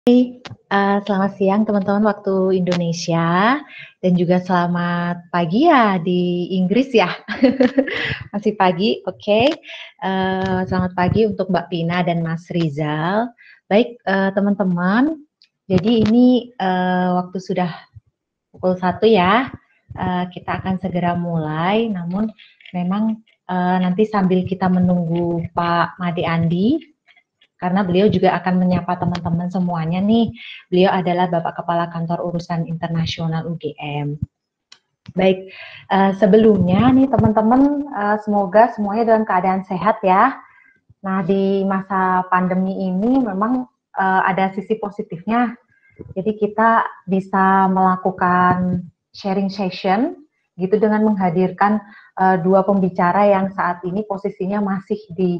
Selamat siang teman-teman waktu Indonesia dan juga selamat pagi ya di Inggris ya. Masih pagi, oke. Selamat pagi untuk Mbak Pina dan Mas Rizal. Baik, teman-teman, jadi ini waktu sudah pukul 1 ya. Kita akan segera mulai, namun memang nanti sambil kita menunggu Pak Made Andi, karena beliau juga akan menyapa teman-teman semuanya nih. Beliau adalah Bapak Kepala Kantor Urusan Internasional UGM. Baik, sebelumnya nih teman-teman, semoga semuanya dalam keadaan sehat ya. Nah, di masa pandemi ini memang ada sisi positifnya. Jadi kita bisa melakukan sharing session gitu dengan menghadirkan dua pembicara yang saat ini posisinya masih di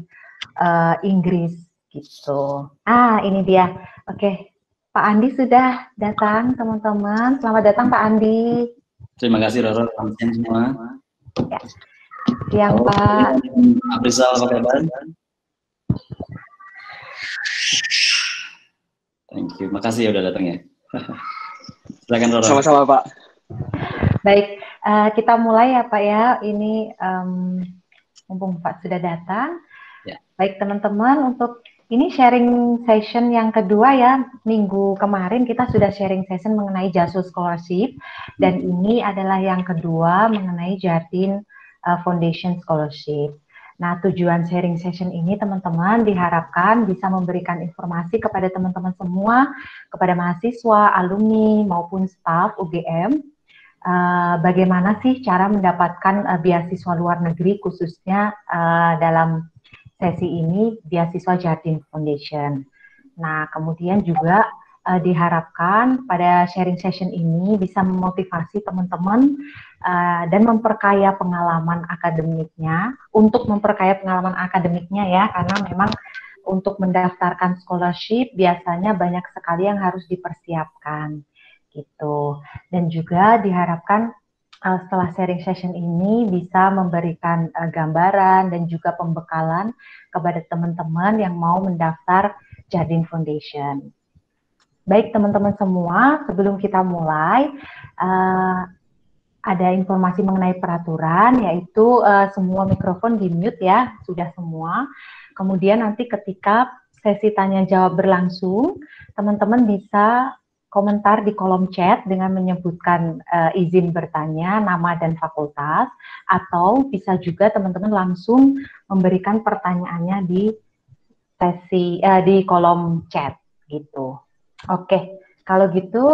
Inggris gitu. Ini dia. Oke, Pak Andi sudah datang, teman-teman. Selamat datang, Pak Andi. Terima kasih, Roro. Selamat siang semua. Ya. Siang, Pak. Pak Rizal, apa kabar? Thank you. Makasih ya udah datang ya. Silakan, Roro. Sama-sama, Pak. Baik, kita mulai ya, Pak ya. Ini mumpung Pak sudah datang. Ya. Baik, teman-teman, untuk ini sharing session yang kedua ya. Minggu kemarin kita sudah sharing session mengenai JASU Scholarship, dan ini adalah yang kedua mengenai Jardine Foundation Scholarship. Nah, tujuan sharing session ini teman-teman diharapkan bisa memberikan informasi kepada teman-teman semua, kepada mahasiswa, alumni, maupun staf UGM, bagaimana sih cara mendapatkan beasiswa luar negeri, khususnya dalam sesi ini beasiswa Jardine Foundation. Nah, kemudian juga diharapkan pada sharing session ini bisa memotivasi teman-teman dan memperkaya pengalaman akademiknya, untuk memperkaya pengalaman akademiknya ya, karena memang untuk mendaftarkan scholarship biasanya banyak sekali yang harus dipersiapkan gitu. Dan juga diharapkan setelah sharing session ini bisa memberikan gambaran dan juga pembekalan kepada teman-teman yang mau mendaftar Jardine Foundation. Baik teman-teman semua, sebelum kita mulai, ada informasi mengenai peraturan, yaitu semua mikrofon di mute ya, sudah semua. Kemudian nanti ketika sesi tanya jawab berlangsung, teman-teman bisa komentar di kolom chat dengan menyebutkan izin bertanya, nama dan fakultas, atau bisa juga teman-teman langsung memberikan pertanyaannya di sesi di kolom chat gitu. Oke, kalau gitu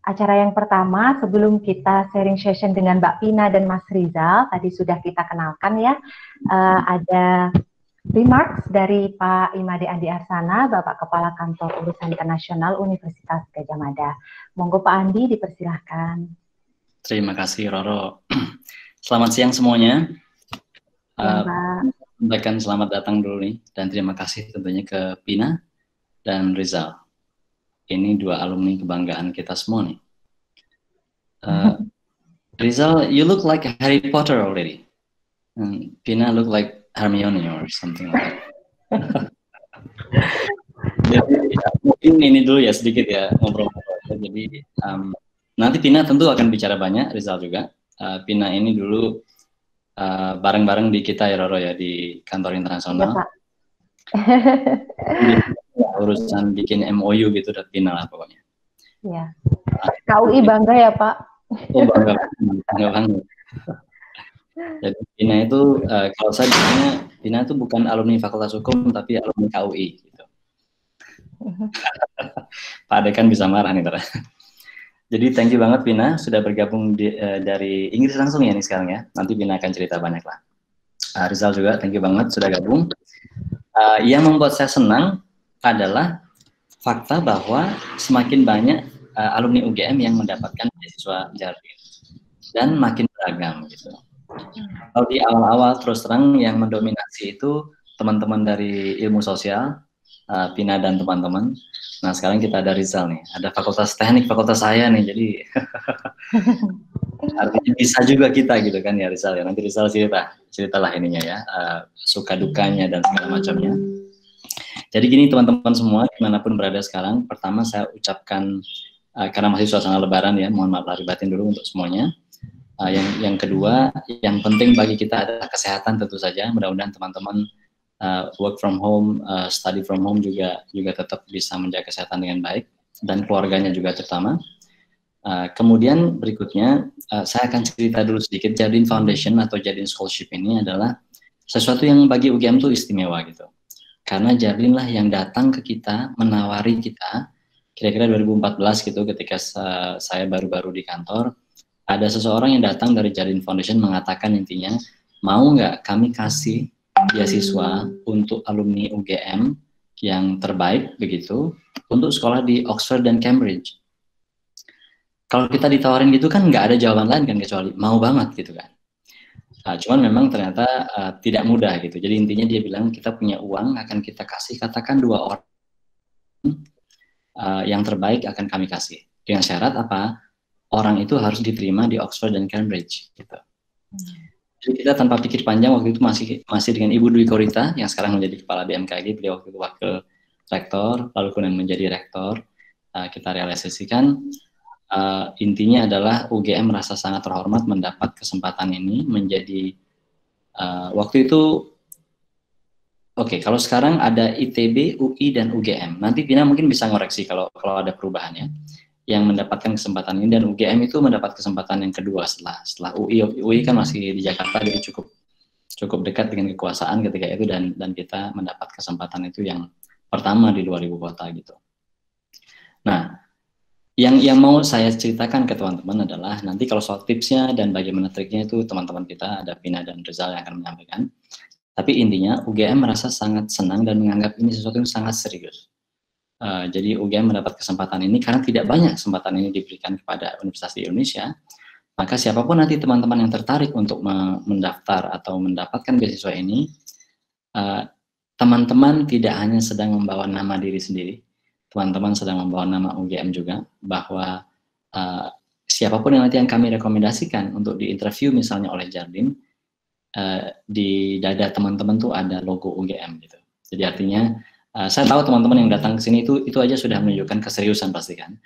acara yang pertama sebelum kita sharing session dengan Mbak Pina dan Mas Rizal, tadi sudah kita kenalkan ya, ada remarks dari Pak Imade Andi Arsana, Bapak Kepala Kantor Urusan Internasional Universitas Gadjah Mada. Monggo Pak Andi, dipersilahkan. Terima kasih, Roro. Selamat siang semuanya. Sampaikan selamat datang dulu nih, dan terima kasih tentunya ke Pina dan Rizal. Ini dua alumni kebanggaan kita semua nih. Rizal, you look like Harry Potter already. And Pina look like Hermione or something like that. Jadi mungkin ini dulu ya sedikit ya ngobrol-ngobrol. Jadi nanti Pina tentu akan bicara banyak, Rizal juga. Pina ini dulu bareng-bareng di kita ya Roro ya, di kantor internasional. Ya, urusan bikin MOU gitu dan Pina lah pokoknya. Ya. KUI bangga ya Pak. Oh bangga banget. Jadi Pina itu kalau saya biasanya Pina itu bukan alumni Fakultas Hukum tapi alumni KUI gitu. Pak Dekan bisa marah nih ternyata. Jadi thank you banget Pina sudah bergabung dari Inggris langsung ya nih sekarang ya. Nanti Pina akan cerita banyak lah. Rizal juga thank you banget sudah gabung. Yang membuat saya senang adalah fakta bahwa semakin banyak alumni UGM yang mendapatkan beasiswa Jardine dan makin beragam gitu. Kalau di awal-awal terus terang yang mendominasi itu teman-teman dari ilmu sosial, Pina dan teman-teman. Nah sekarang kita ada Rizal nih, ada fakultas teknik, fakultas saya nih, jadi artinya bisa juga kita gitu kan ya Rizal ya. Nanti Rizal ceritalah ininya ya, suka dukanya dan segala macamnya. Jadi gini teman-teman semua, dimanapun berada sekarang, pertama saya ucapkan, karena masih suasana lebaran ya, mohon maaf lahir batin dulu untuk semuanya. Yang kedua, yang penting bagi kita adalah kesehatan tentu saja. Mudah-mudahan teman-teman work from home, study from home juga tetap bisa menjaga kesehatan dengan baik, dan keluarganya juga terutama. Kemudian berikutnya, saya akan cerita dulu sedikit. Jardine Foundation atau Jardine Scholarship ini adalah sesuatu yang bagi UGM itu istimewa gitu. Karena Jardine lah yang datang ke kita, menawari kita, kira-kira 2014 gitu, ketika saya baru-baru di kantor, ada seseorang yang datang dari Jardine Foundation mengatakan intinya, mau nggak kami kasih beasiswa untuk alumni UGM yang terbaik begitu, untuk sekolah di Oxford dan Cambridge. Kalau kita ditawarin gitu kan nggak ada jawaban lain kan kecuali mau banget gitu kan. Cuman memang ternyata tidak mudah gitu. Jadi intinya dia bilang kita punya uang akan kita kasih, katakan 2 orang yang terbaik akan kami kasih. Dengan syarat apa? Orang itu harus diterima di Oxford dan Cambridge gitu. Jadi kita tanpa pikir panjang waktu itu masih dengan Ibu Dwi Korita yang sekarang menjadi kepala BMKG, beliau waktu itu wakil rektor, lalu kemudian menjadi rektor. Kita realisasikan. Intinya adalah UGM merasa sangat terhormat mendapat kesempatan ini menjadi waktu itu kalau sekarang ada ITB, UI dan UGM. Nanti Pina mungkin bisa ngoreksi kalau ada perubahannya yang mendapatkan kesempatan ini, dan UGM itu mendapat kesempatan yang kedua setelah UI. UI kan masih di Jakarta, jadi cukup dekat dengan kekuasaan ketika itu, dan kita mendapat kesempatan itu yang pertama di luar ibu kota gitu. Nah, yang mau saya ceritakan ke teman-teman adalah nanti kalau soal tipsnya dan bagaimana triknya itu teman-teman kita ada Pina dan Rizal yang akan menyampaikan. Tapi intinya UGM merasa sangat senang dan menganggap ini sesuatu yang sangat serius. Jadi UGM mendapat kesempatan ini karena tidak banyak kesempatan ini diberikan kepada universitas di Indonesia. Maka siapapun nanti teman-teman yang tertarik untuk mendaftar atau mendapatkan beasiswa ini, teman-teman tidak hanya sedang membawa nama diri sendiri, teman-teman sedang membawa nama UGM juga, bahwa siapapun yang nanti yang kami rekomendasikan untuk diinterview misalnya oleh Jardine, di dada teman-teman tuh ada logo UGM gitu. Jadi artinya saya tahu teman-teman yang datang ke sini itu aja sudah menunjukkan keseriusan pasti kan.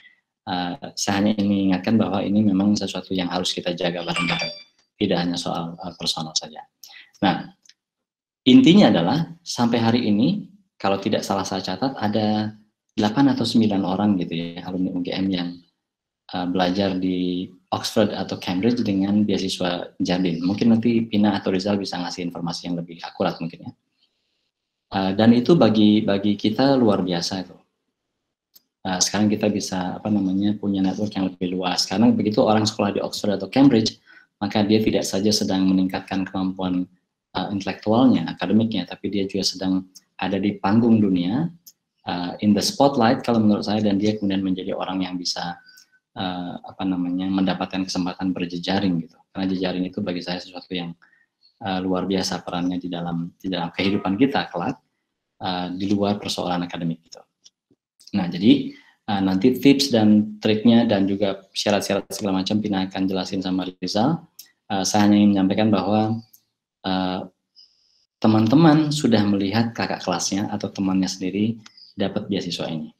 Saya hanya ingin mengingatkan bahwa ini memang sesuatu yang harus kita jaga bareng-bareng, tidak hanya soal personal saja. Nah, intinya adalah sampai hari ini kalau tidak salah saya catat ada 8 atau 9 orang gitu ya alumni UGM yang belajar di Oxford atau Cambridge dengan beasiswa Jardine. Mungkin nanti Pina atau Rizal bisa ngasih informasi yang lebih akurat mungkin ya. Dan itu bagi kita luar biasa itu. Sekarang kita bisa punya network yang lebih luas. Karena begitu orang sekolah di Oxford atau Cambridge, maka dia tidak saja sedang meningkatkan kemampuan intelektualnya, akademiknya, tapi dia juga sedang ada di panggung dunia, in the spotlight kalau menurut saya, dan dia kemudian menjadi orang yang bisa mendapatkan kesempatan berjejaring gitu. Karena jejaring itu bagi saya sesuatu yang luar biasa perannya di dalam kehidupan kita kelak, di luar persoalan akademik gitu. Nah, jadi nanti tips dan triknya dan juga syarat-syarat segala macam Pina akan jelasin sama Rizal. Saya hanya ingin menyampaikan bahwa teman-teman sudah melihat kakak kelasnya atau temannya sendiri dapat beasiswa ini.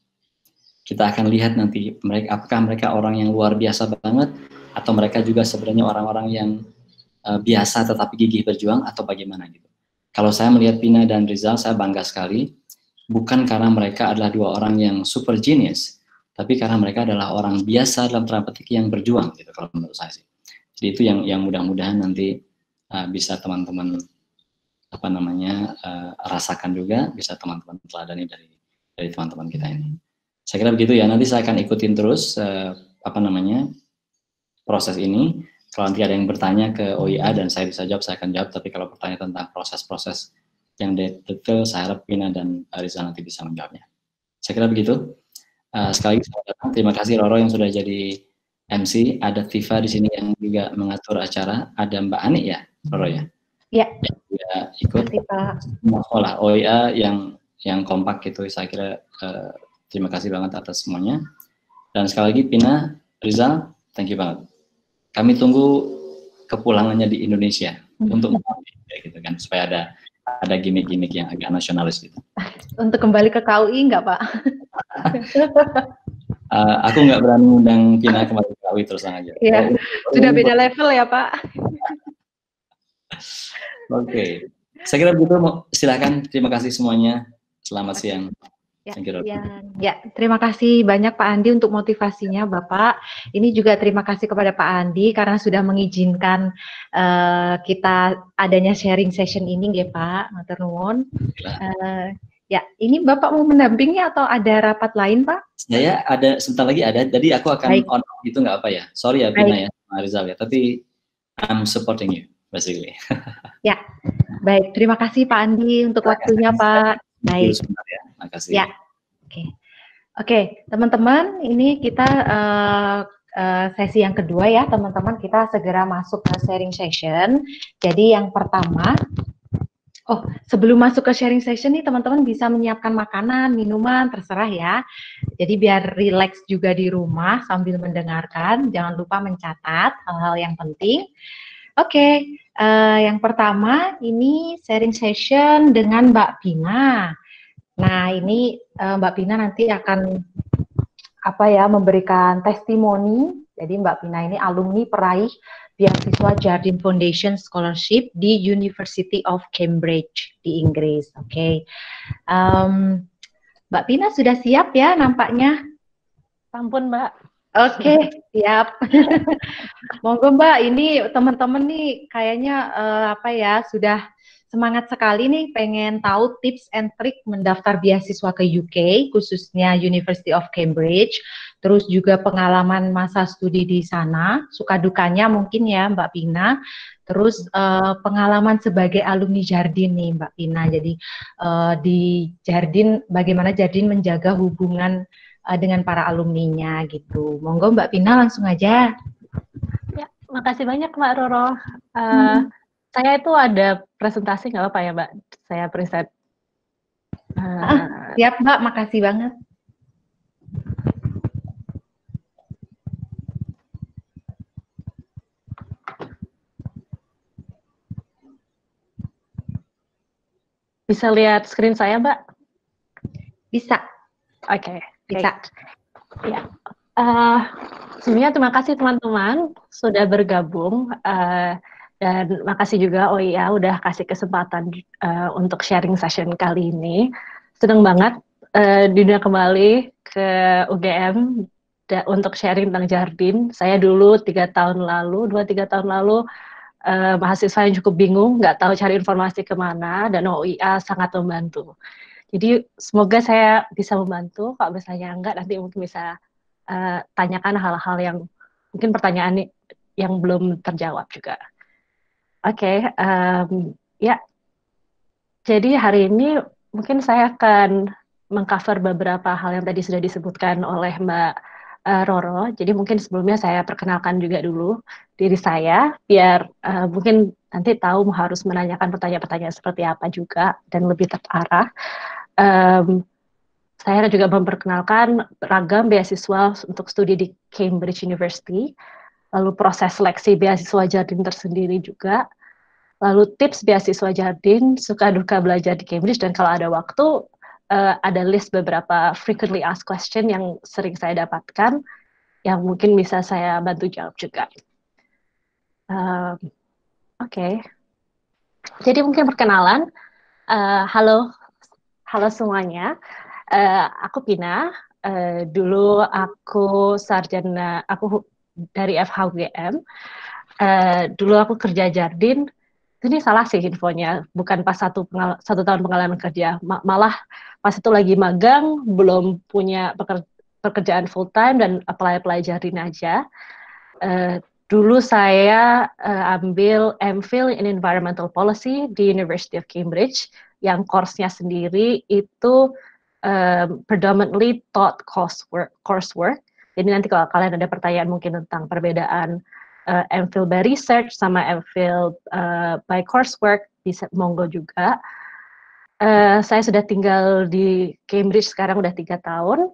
Kita akan lihat nanti apakah mereka orang yang luar biasa banget, atau mereka juga sebenarnya orang-orang yang biasa tetapi gigih berjuang, atau bagaimana gitu. Kalau saya melihat Pina dan Rizal, saya bangga sekali, bukan karena mereka adalah 2 orang yang super genius, tapi karena mereka adalah orang biasa dalam tanda petik yang berjuang gitu kalau menurut saya sih. Jadi itu yang mudah-mudahan nanti bisa teman-teman rasakan juga, bisa teman-teman teladani dari teman-teman kita ini. Saya kira begitu ya. Nanti saya akan ikutin terus proses ini. Kalau nanti ada yang bertanya ke OIA dan saya bisa jawab, saya akan jawab. Tapi kalau bertanya tentang proses-proses yang detail, saya harap Pina dan Rizal nanti bisa menjawabnya. Saya kira begitu. Sekali lagi selamat datang. Terima kasih Roro yang sudah jadi MC. Ada Tifa di sini yang juga mengatur acara. Ada Mbak Ani ya, Roro ya? Iya. Ya, ikut sekolah OIA yang kompak gitu. Saya kira terima kasih banget atas semuanya. Dan sekali lagi Pina, Rizal, thank you banget. Kami tunggu kepulangannya di Indonesia untuk gitu kan, supaya ada ada gimmick-gimmick yang agak nasionalis gitu. Untuk kembali ke KUI nggak, Pak? Aku nggak berani undang Pina kembali ke KUI terus aja. Iya, sudah beda level ya, Pak. Oke, saya kira begitu. Silakan, terima kasih semuanya. Selamat siang. Ya, terima kasih banyak Pak Andi untuk motivasinya, Bapak. Ini juga terima kasih kepada Pak Andi karena sudah mengizinkan kita adanya sharing session ini, ya Pak. Matur nuwun. Ya, ini Bapak mau mendampingi atau ada rapat lain, Pak? Saya ada, sebentar lagi ada, jadi aku akan on itu nggak apa ya. Sorry ya, Pina ya, Rizal ya, tapi I'm supporting you, basically. Ya, baik. Terima kasih Pak Andi untuk waktunya, Pak. Baik. Sebentar ya, makasih. Ya, Oke, teman-teman, ini kita sesi yang kedua ya, teman-teman. Kita segera masuk ke sharing session. Jadi yang pertama, sebelum masuk ke sharing session nih, teman-teman bisa menyiapkan makanan, minuman, terserah ya. Jadi biar relax juga di rumah sambil mendengarkan. Jangan lupa mencatat hal-hal yang penting. Oke, yang pertama ini sharing session dengan Mbak Pina. Nah, ini Mbak Pina nanti akan memberikan testimoni. Jadi Mbak Pina ini alumni peraih beasiswa Jardine Foundation Scholarship di University of Cambridge di Inggris. Oke. Mbak Pina sudah siap ya nampaknya? Ampun, Mbak. Oke, siap. Monggo Mbak, ini teman-teman nih kayaknya sudah semangat sekali nih pengen tahu tips and trik mendaftar beasiswa ke UK, khususnya University of Cambridge, terus juga pengalaman masa studi di sana, suka dukanya mungkin ya Mbak Pina, terus pengalaman sebagai alumni Jardine nih Mbak Pina, jadi di Jardine, bagaimana Jardine menjaga hubungan dengan para alumninya gitu. Monggo Mbak Pina langsung aja. Ya, makasih banyak Mbak Roro. Saya itu ada presentasi, nggak apa-apa ya Mbak? Saya present. Siap Mbak, makasih banget. Bisa lihat screen saya Mbak? Bisa. Oke, bisa. Ya. Sebenarnya terima kasih teman-teman sudah bergabung. Dan makasih juga OIA udah kasih kesempatan untuk sharing session kali ini. Senang banget diundang kembali ke UGM untuk sharing tentang Jardine. Saya dulu 2-3 tahun lalu mahasiswa yang cukup bingung, nggak tahu cari informasi kemana, dan OIA sangat membantu. Jadi semoga saya bisa membantu. Kalau misalnya enggak, nanti mungkin bisa tanyakan hal-hal yang mungkin pertanyaan yang belum terjawab juga. Oke, ya. Jadi hari ini mungkin saya akan mengcover beberapa hal yang tadi sudah disebutkan oleh Mbak Roro. Jadi mungkin sebelumnya saya perkenalkan juga dulu diri saya, biar mungkin nanti tahu harus menanyakan pertanyaan-pertanyaan seperti apa juga dan lebih terarah. Saya juga memperkenalkan ragam beasiswa untuk studi di Cambridge University, lalu proses seleksi beasiswa Jardine tersendiri juga, lalu tips beasiswa Jardine, suka duka belajar di Cambridge, dan kalau ada waktu, ada list beberapa frequently asked question yang sering saya dapatkan, yang mungkin bisa saya bantu jawab juga. Oke. Jadi mungkin perkenalan. Halo semuanya. Aku Pina. Dulu aku sarjana, aku dari FHUGM. Dulu aku kerja Jardine. Ini salah sih infonya, bukan pas satu tahun pengalaman kerja, malah pas itu lagi magang, belum punya pekerjaan full time dan apply Jardine aja. Dulu saya ambil MPhil in Environmental Policy di University of Cambridge, yang course-nya sendiri itu predominantly taught coursework. Jadi nanti kalau kalian ada pertanyaan mungkin tentang perbedaan MPhil by research sama MPhil by coursework, bisa monggo juga. Saya sudah tinggal di Cambridge sekarang udah 3 tahun.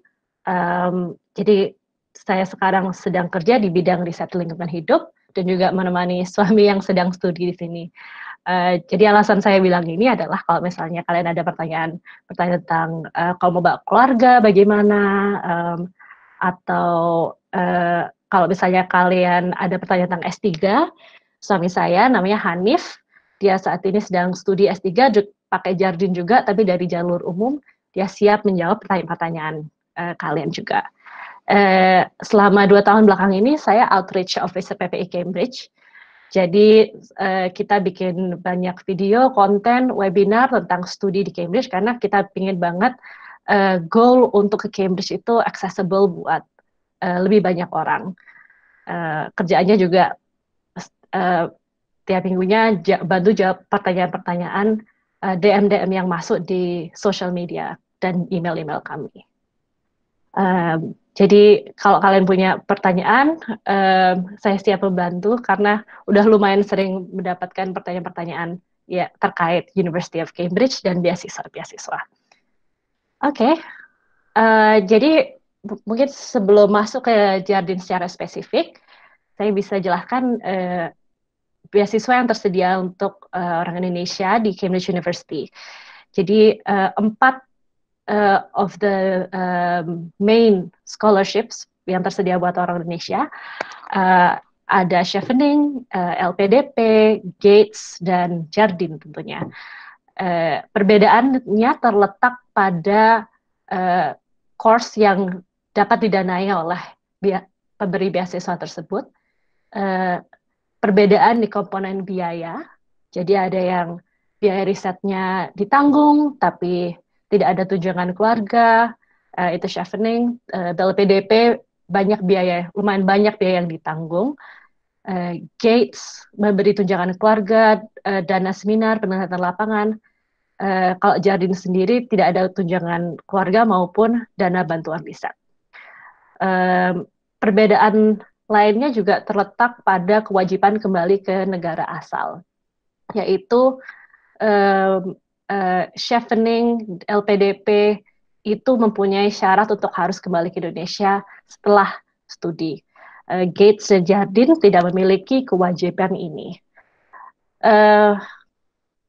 Jadi saya sekarang sedang kerja di bidang riset lingkungan hidup dan juga menemani suami yang sedang studi di sini. Jadi alasan saya bilang ini adalah kalau misalnya kalian ada pertanyaan tentang kalau mau bawa keluarga bagaimana, atau kalau misalnya kalian ada pertanyaan tentang S3, suami saya namanya Hanif, dia saat ini sedang studi S3 pakai Jardin juga, tapi dari jalur umum, dia siap menjawab pertanyaan-pertanyaan kalian juga. Selama 2 tahun belakang ini, saya outreach officer PPI Cambridge. Jadi kita bikin banyak video, konten, webinar tentang studi di Cambridge karena kita ingin banget goal untuk ke Cambridge itu accessible buat lebih banyak orang. Kerjaannya juga tiap minggunya bantu jawab pertanyaan-pertanyaan DM yang masuk di social media dan email-email kami. Jadi kalau kalian punya pertanyaan, saya siap membantu karena udah lumayan sering mendapatkan pertanyaan-pertanyaan ya terkait University of Cambridge dan beasiswa-beasiswa. Oke, jadi mungkin sebelum masuk ke Jardin secara spesifik, saya bisa jelaskan beasiswa yang tersedia untuk orang Indonesia di Cambridge University. Jadi 4 of the main scholarships yang tersedia buat orang Indonesia, ada Chevening, LPDP, Gates, dan Jardin tentunya. Perbedaannya terletak pada course yang dapat didanai oleh pemberi beasiswa tersebut. Perbedaan di komponen biaya, jadi ada yang biaya risetnya ditanggung, tapi tidak ada tunjangan keluarga, itu Chevening. LPDP lumayan banyak biaya yang ditanggung. Gates memberi tunjangan keluarga, dana seminar, penelitian lapangan. Kalau Jardin sendiri tidak ada tunjangan keluarga maupun dana bantuan riset. Perbedaan lainnya juga terletak pada kewajiban kembali ke negara asal, yaitu Chevening, LPDP itu mempunyai syarat untuk harus kembali ke Indonesia setelah studi. Gates dan Jardin tidak memiliki kewajiban ini.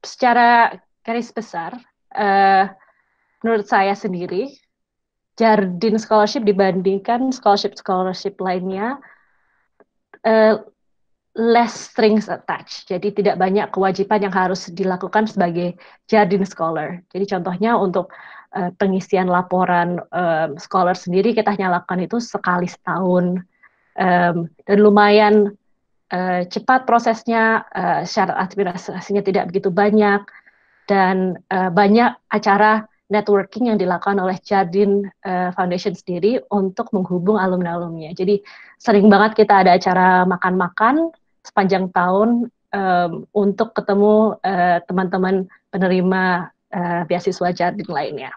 Secara garis besar, menurut saya sendiri, Jardin Scholarship dibandingkan scholarship lainnya less strings attached. Jadi tidak banyak kewajiban yang harus dilakukan sebagai Jardin Scholar. Jadi contohnya untuk pengisian laporan scholar sendiri kita hanya lakukan itu sekali setahun, dan lumayan cepat prosesnya, syarat administrasinya tidak begitu banyak, dan banyak acara networking yang dilakukan oleh Jardin Foundation sendiri untuk menghubung alumni-alumninya. Jadi sering banget kita ada acara makan-makan sepanjang tahun untuk ketemu teman-teman penerima beasiswa Jardin lainnya.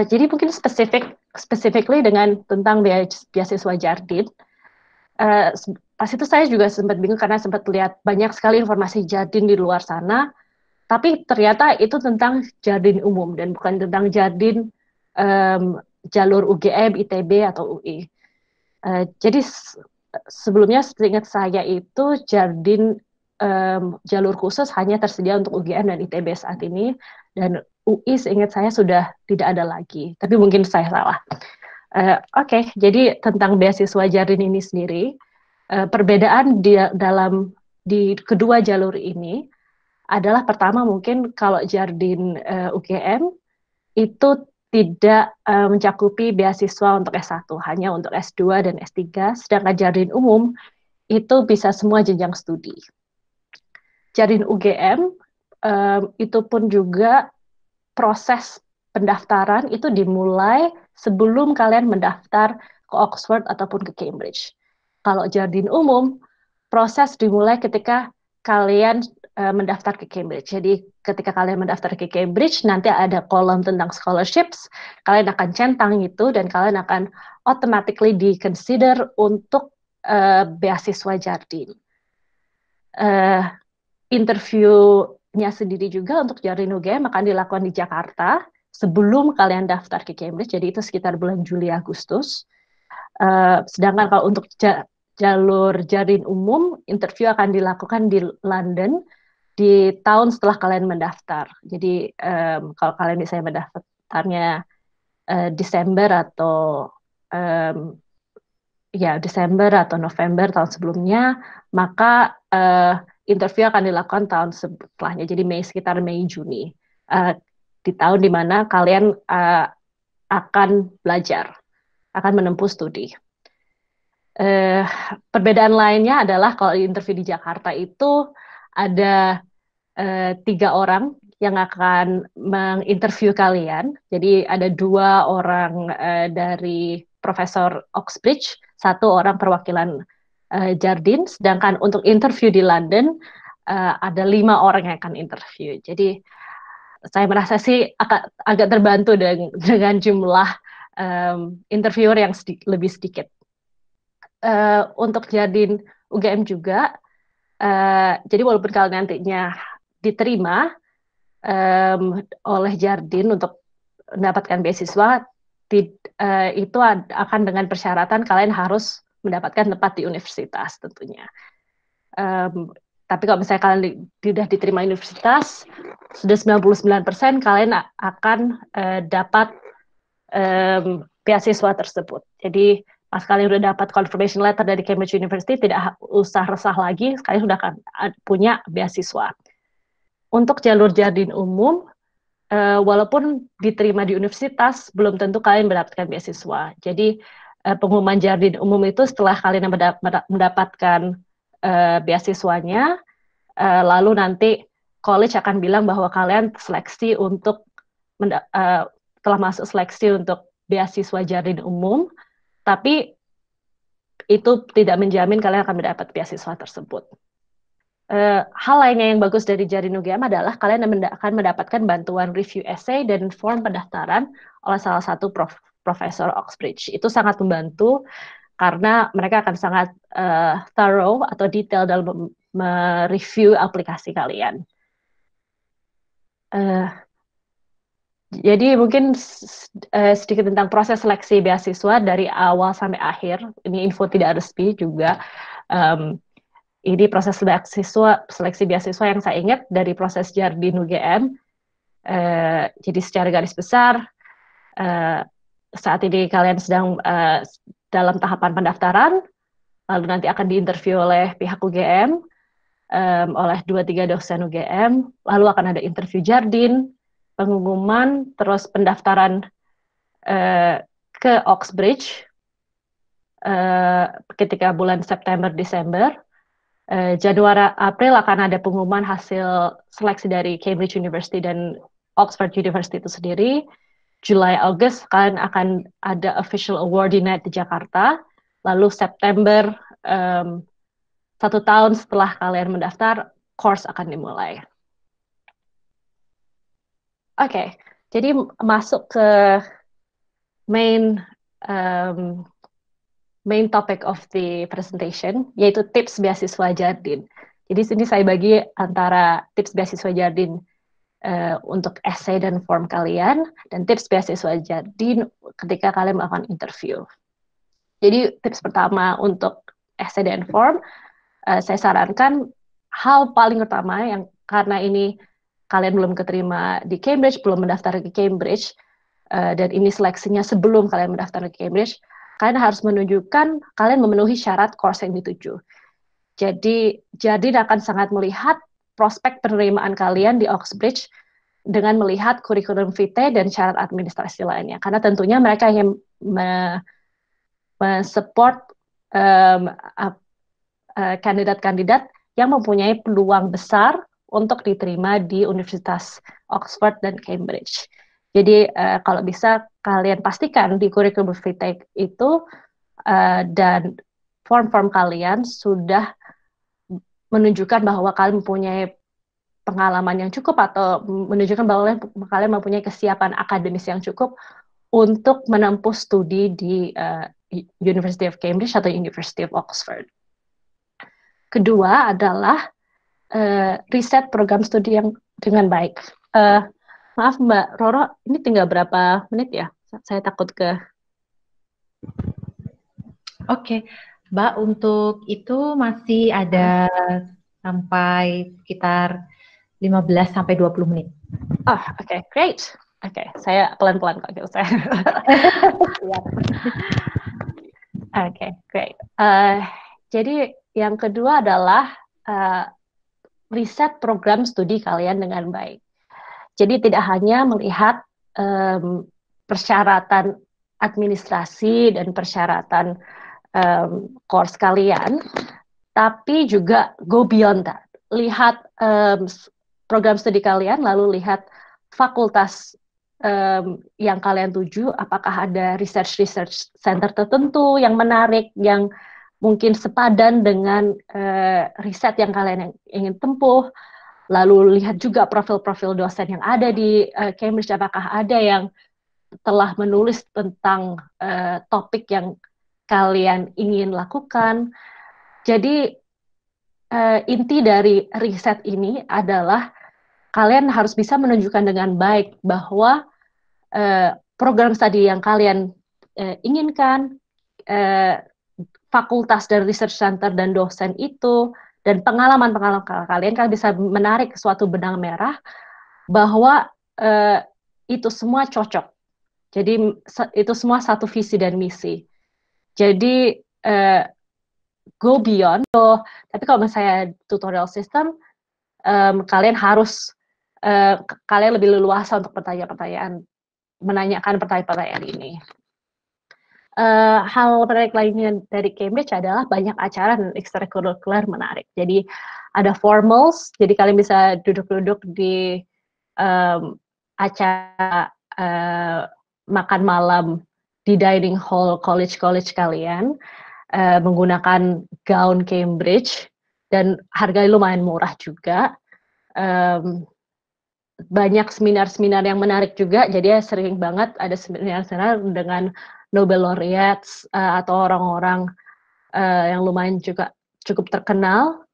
Jadi mungkin specifically tentang beasiswa Jardin. Pas itu saya juga sempat bingung karena sempat lihat banyak sekali informasi Jardin di luar sana, tapi ternyata itu tentang Jardin umum dan bukan tentang Jardin jalur UGM, ITB, atau UI. Jadi sebelumnya seingat saya itu Jardin jalur khusus hanya tersedia untuk UGM dan ITB saat ini, dan UI seingat saya sudah tidak ada lagi, tapi mungkin saya salah. Oke, jadi tentang beasiswa Jardin ini sendiri, perbedaan di kedua jalur ini adalah pertama mungkin kalau Jardin UGM itu tidak mencakupi beasiswa untuk S1, hanya untuk S2 dan S3, sedangkan Jardin umum itu bisa semua jenjang studi. Jardin UGM itu pun juga proses pendaftaran itu dimulai sebelum kalian mendaftar ke Oxford ataupun ke Cambridge. Kalau Jardin umum, proses dimulai ketika kalian mendaftar ke Cambridge. Jadi ketika kalian mendaftar ke Cambridge, nanti ada kolom tentang scholarships, kalian akan centang itu dan kalian akan automatically di-consider untuk beasiswa Jardin. Interviewnya sendiri juga untuk Jardin UGM akan dilakukan di Jakarta sebelum kalian daftar ke Cambridge, jadi itu sekitar bulan Juli Agustus. Sedangkan kalau untuk jalur jardin umum, interview akan dilakukan di London di tahun setelah kalian mendaftar. Jadi kalau kalian misalnya mendaftarnya Desember atau Desember atau November tahun sebelumnya, maka interview akan dilakukan tahun setelahnya, jadi sekitar Mei Juni, di tahun dimana kalian akan belajar, akan menempuh studi. Perbedaan lainnya adalah kalau interview di Jakarta itu ada 3 orang yang akan menginterview kalian. Jadi ada 2 orang dari Profesor Oxbridge, 1 orang perwakilan Jardine, sedangkan untuk interview di London ada 5 orang yang akan interview. Jadi saya merasa sih agak terbantu dengan jumlah interviewer yang lebih sedikit. Untuk Jardine UGM juga, jadi walaupun kalian nantinya diterima oleh Jardine untuk mendapatkan beasiswa, itu akan dengan persyaratan kalian harus mendapatkan tempat di universitas tentunya. Tapi kalau misalnya kalian sudah diterima universitas, sudah 99% kalian akan dapat beasiswa tersebut. Jadi pas kalian sudah dapat confirmation letter dari Cambridge University, tidak usah resah lagi, kalian sudah akan punya beasiswa. Untuk jalur jardin umum, walaupun diterima di universitas, belum tentu kalian mendapatkan beasiswa. Jadi pengumuman jardin umum itu setelah kalian mendapatkan beasiswanya, lalu nanti college akan bilang bahwa kalian seleksi untuk telah masuk seleksi untuk beasiswa jardin umum, tapi itu tidak menjamin kalian akan mendapat beasiswa tersebut. Hal lainnya yang bagus dari Jardine UGM adalah kalian akan mendapatkan bantuan review essay dan form pendaftaran oleh salah satu profesor Oxbridge. Itu sangat membantu karena mereka akan sangat thorough atau detail dalam mereview aplikasi kalian. Jadi mungkin sedikit tentang proses seleksi beasiswa dari awal sampai akhir. Ini info tidak resmi juga. Ini proses seleksi beasiswa yang saya ingat dari proses Jardine UGM. Jadi secara garis besar, saat ini kalian sedang dalam tahapan pendaftaran, lalu nanti akan diinterview oleh pihak UGM, oleh 2-3 dosen UGM, lalu akan ada interview Jardine, pengumuman, terus pendaftaran ke Oxbridge ketika bulan September-Desember. Januari April akan ada pengumuman hasil seleksi dari Cambridge University dan Oxford University itu sendiri. Juli Agustus kalian akan ada official awarding night di Jakarta. Lalu September 1 tahun setelah kalian mendaftar, course akan dimulai. Oke, jadi masuk ke main topic of the presentation, yaitu tips beasiswa Jardine. Jadi sini saya bagi antara tips beasiswa Jardine untuk essay dan form kalian, dan tips beasiswa Jardine ketika kalian melakukan interview. Jadi tips pertama untuk essay dan form, saya sarankan hal paling utama yang karena ini kalian belum keterima di Cambridge, belum mendaftar ke Cambridge, dan ini seleksinya sebelum kalian mendaftar ke Cambridge, kalian harus menunjukkan kalian memenuhi syarat course yang dituju. Jadi akan sangat melihat prospek penerimaan kalian di Oxbridge dengan melihat kurikulum vitae dan syarat administrasi lainnya. Karena tentunya mereka yang mensupport kandidat-kandidat yang mempunyai peluang besar untuk diterima di Universitas Oxford dan Cambridge. Jadi kalau bisa kalian pastikan di kurikulum vitae itu dan form-form kalian sudah menunjukkan bahwa kalian mempunyai pengalaman yang cukup atau menunjukkan bahwa kalian mempunyai kesiapan akademis yang cukup untuk menempuh studi di University of Cambridge atau University of Oxford. Kedua adalah riset program studi yang dengan baik. Maaf Mbak Roro, ini tinggal berapa menit ya? Saya takut ke... Oke. Mbak, untuk itu masih ada sampai sekitar 15 sampai 20 menit. Oh, oke, great. Oke, saya pelan-pelan kok gitu saya. Oke, great. Jadi yang kedua adalah riset program studi kalian dengan baik. Jadi tidak hanya melihat persyaratan administrasi dan persyaratan course kalian, tapi juga go beyond that. Lihat program studi kalian, lalu lihat fakultas yang kalian tuju, apakah ada research center tertentu yang menarik, yang mungkin sepadan dengan riset yang kalian ingin tempuh. Lalu lihat juga profil-profil dosen yang ada di Cambridge, apakah ada yang telah menulis tentang topik yang kalian ingin lakukan. Jadi inti dari riset ini adalah kalian harus bisa menunjukkan dengan baik bahwa program studi yang kalian inginkan, fakultas dan research center dan dosen itu, dan pengalaman-pengalaman kalian kan bisa menarik suatu benang merah bahwa itu semua cocok. Jadi itu semua satu visi dan misi. Jadi go beyond. Tapi kalau misalnya tutorial system, kalian harus kalian lebih leluasa untuk menanyakan pertanyaan-pertanyaan ini. Hal menarik lainnya dari Cambridge adalah banyak acara dan ekstrakurikuler menarik. Jadi ada formals, jadi kalian bisa duduk-duduk di acara makan malam di dining hall college kalian menggunakan gaun Cambridge dan harganya lumayan murah juga. Banyak seminar-seminar yang menarik juga, jadi sering banget ada seminar-seminar dengan Nobel laureates atau orang-orang yang lumayan juga cukup terkenal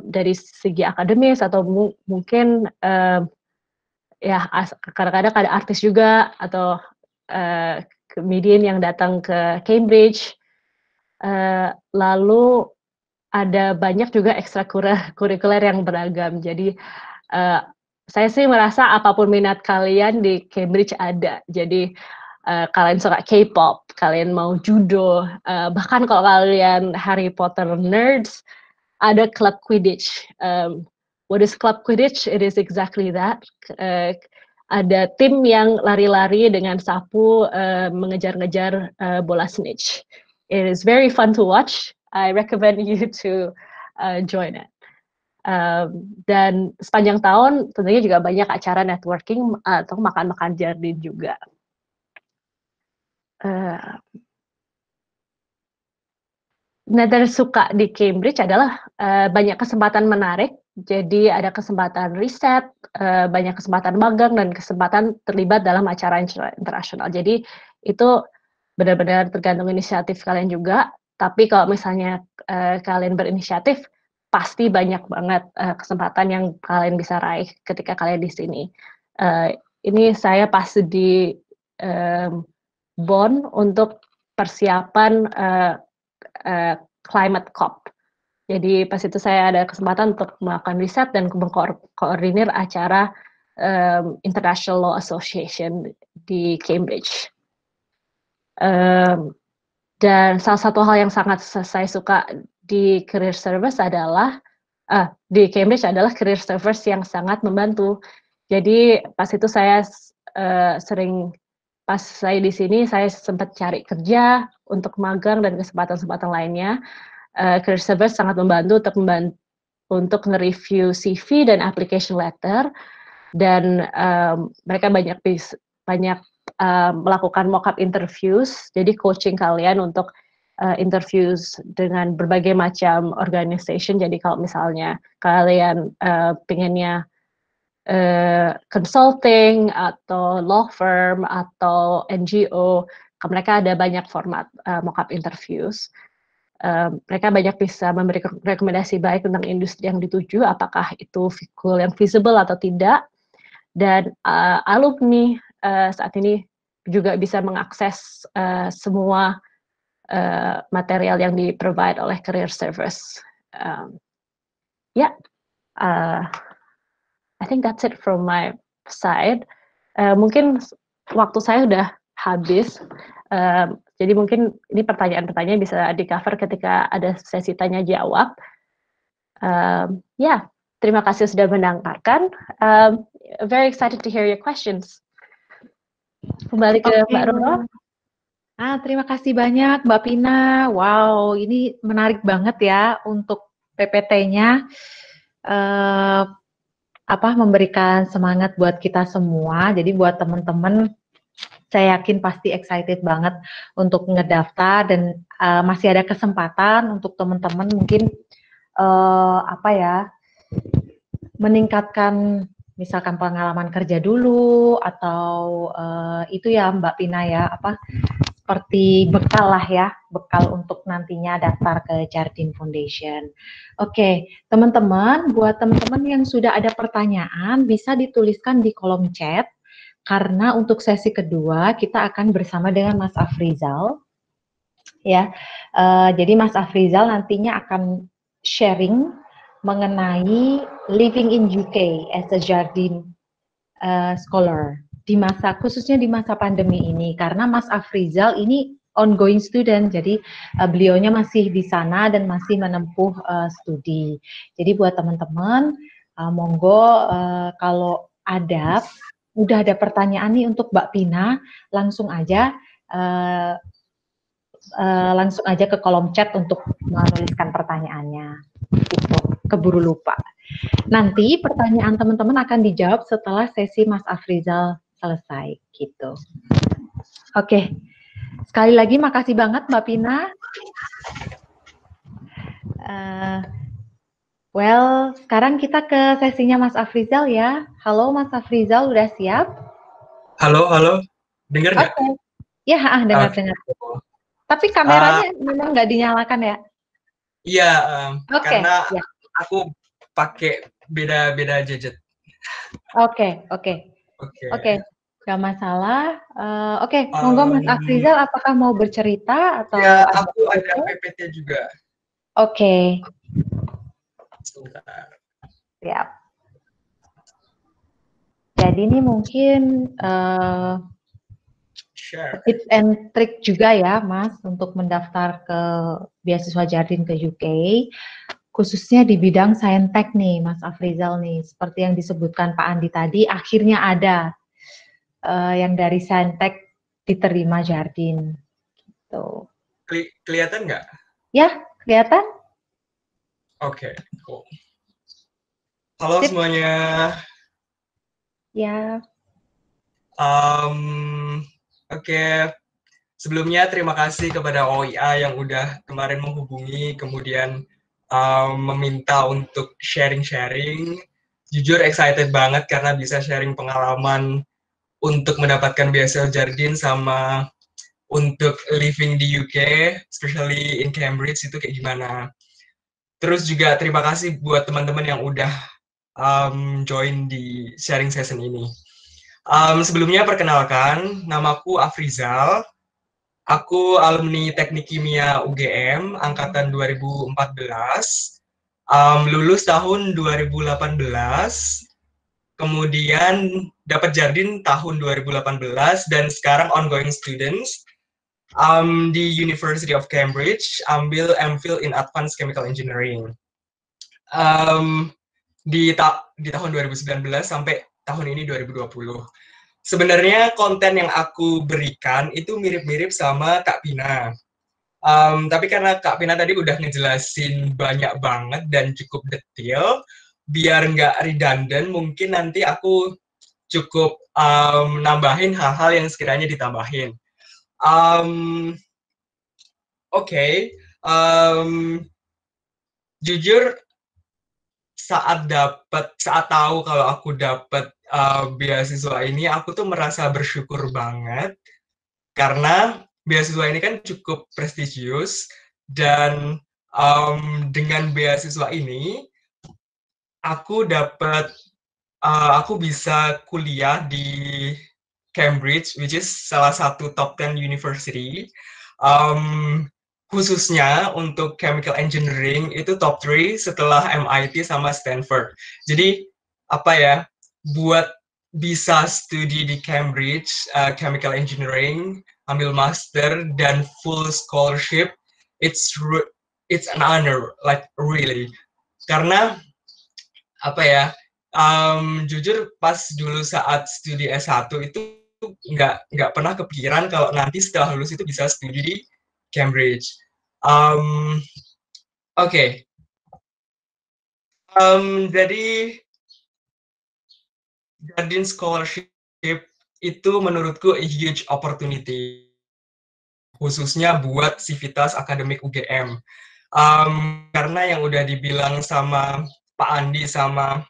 dari segi akademis atau mungkin ya kadang-kadang ada artis juga atau comedian yang datang ke Cambridge. Lalu ada banyak juga ekstrakurikuler yang beragam. Jadi saya sih merasa apapun minat kalian di Cambridge ada. Jadi kalian suka K-pop, kalian mau judo, bahkan kalau kalian Harry Potter nerds, ada klub Quidditch. What is Club Quidditch? It is exactly that. Ada tim yang lari-lari dengan sapu mengejar-ngejar bola snitch. It is very fun to watch. I recommend you to join it. Dan sepanjang tahun tentunya juga banyak acara networking atau makan-makan jardin juga. Nah, dari suka di Cambridge adalah banyak kesempatan menarik. Jadi ada kesempatan riset, banyak kesempatan magang dan kesempatan terlibat dalam acara internasional. Jadi itu benar-benar tergantung inisiatif kalian juga. Tapi kalau misalnya kalian berinisiatif, pasti banyak banget kesempatan yang kalian bisa raih ketika kalian di sini. Ini saya pas di Bonn untuk persiapan climate COP. Jadi pas itu saya ada kesempatan untuk melakukan riset dan mengkoordinir acara International Law Association di Cambridge. Dan salah satu hal yang sangat saya suka di career service adalah di Cambridge adalah career service yang sangat membantu. Jadi pas itu saya pas saya di sini saya sempat cari kerja untuk magang dan kesempatan-kesempatan lainnya. Career service sangat membantu untuk nge-review CV dan application letter, dan mereka banyak melakukan mock-up interviews, jadi coaching kalian untuk interviews dengan berbagai macam organization. Jadi kalau misalnya kalian pengennya consulting atau law firm atau NGO, mereka ada banyak format mock-up interviews. Mereka banyak bisa memberi rekomendasi baik tentang industri yang dituju, apakah itu yang feasible atau tidak. Dan alumni saat ini juga bisa mengakses semua material yang di-provide oleh career service. I think that's it from my side. Mungkin waktu saya udah habis, jadi mungkin ini pertanyaan-pertanyaan bisa di-cover ketika ada sesi tanya jawab. Terima kasih sudah mendengarkan. Very excited to hear your questions. Kembali ke Mbak Roro. Terima kasih banyak Mbak Pina. Wow, ini menarik banget ya untuk PPT-nya. Memberikan semangat buat kita semua. Jadi buat teman-teman, saya yakin pasti excited banget untuk ngedaftar dan masih ada kesempatan untuk teman-teman mungkin meningkatkan misalkan pengalaman kerja dulu atau itu ya Mbak Pina ya seperti bekal lah ya, bekal untuk nantinya daftar ke Jardine Foundation. Oke, teman-teman, buat teman-teman yang sudah ada pertanyaan bisa dituliskan di kolom chat karena untuk sesi kedua kita akan bersama dengan Mas Afrizal. Ya, jadi Mas Afrizal nantinya akan sharing mengenai living in UK as a Jardine scholar khususnya di masa pandemi ini, karena Mas Afrizal ini ongoing student, jadi beliaunya masih di sana dan masih menempuh studi. Jadi buat teman-teman, monggo kalau udah ada pertanyaan nih untuk Mbak Pina, langsung aja ke kolom chat untuk menuliskan pertanyaannya. Gitu, keburu lupa. Nanti pertanyaan teman-teman akan dijawab setelah sesi Mas Afrizal selesai, gitu. Oke, sekali lagi makasih banget Mbak Pina. Sekarang kita ke sesinya Mas Afrizal ya. Halo Mas Afrizal, udah siap? Halo, dengar nggak? Oke. Ya, dengar. Tapi kameranya memang nggak dinyalakan ya? Iya, karena aku pakai beda gadget. Oke, nggak masalah. Monggo Mas Afrizal, apakah mau bercerita atau? Ya, aku ada PPT juga. Oke. Sebentar. Siap. Jadi ini mungkin tips and trick juga ya, Mas, untuk mendaftar ke beasiswa Jardine ke UK. Khususnya di bidang saintek nih, Mas Afrizal nih, seperti yang disebutkan Pak Andi tadi, akhirnya ada yang dari saintek diterima Jardine. Gitu. Kelihatan nggak? Ya, kelihatan. Oke, cool. Halo semuanya. Ya. Oke. Sebelumnya terima kasih kepada OIA yang udah kemarin menghubungi, kemudian meminta untuk sharing-sharing. Jujur excited banget karena bisa sharing pengalaman untuk mendapatkan beasiswa Jardine sama untuk living di UK, especially in Cambridge, itu kayak gimana. Terus juga terima kasih buat teman-teman yang udah join di sharing session ini. Sebelumnya perkenalkan, namaku Afrizal. Aku alumni Teknik Kimia UGM angkatan 2014, lulus tahun 2018, kemudian dapat Jardine tahun 2018 dan sekarang ongoing students di University of Cambridge, ambil MPhil in Advanced Chemical Engineering. Di tahun 2019 sampai tahun ini 2020. Sebenarnya konten yang aku berikan itu mirip-mirip sama Kak Pina. Tapi karena Kak Pina tadi udah ngejelasin banyak banget dan cukup detail, biar nggak redundant, mungkin nanti aku cukup nambahin hal-hal yang sekiranya ditambahin. Jujur, saat tahu kalau aku dapat beasiswa ini, aku tuh merasa bersyukur banget karena beasiswa ini kan cukup prestisius dan dengan beasiswa ini aku bisa kuliah di Cambridge, which is salah satu top 10 university. khususnya untuk chemical engineering itu top 3 setelah MIT sama Stanford. Jadi apa ya, buat bisa studi di Cambridge chemical engineering, ambil master dan full scholarship, it's an honor, like really. Karena apa ya, jujur pas dulu saat studi S1 itu nggak pernah kepikiran kalau nanti setelah lulus itu bisa studi di Cambridge. Oke. Jadi Jardine Scholarship itu menurutku a huge opportunity, khususnya buat sivitas akademik UGM. Karena yang udah dibilang sama Pak Andi sama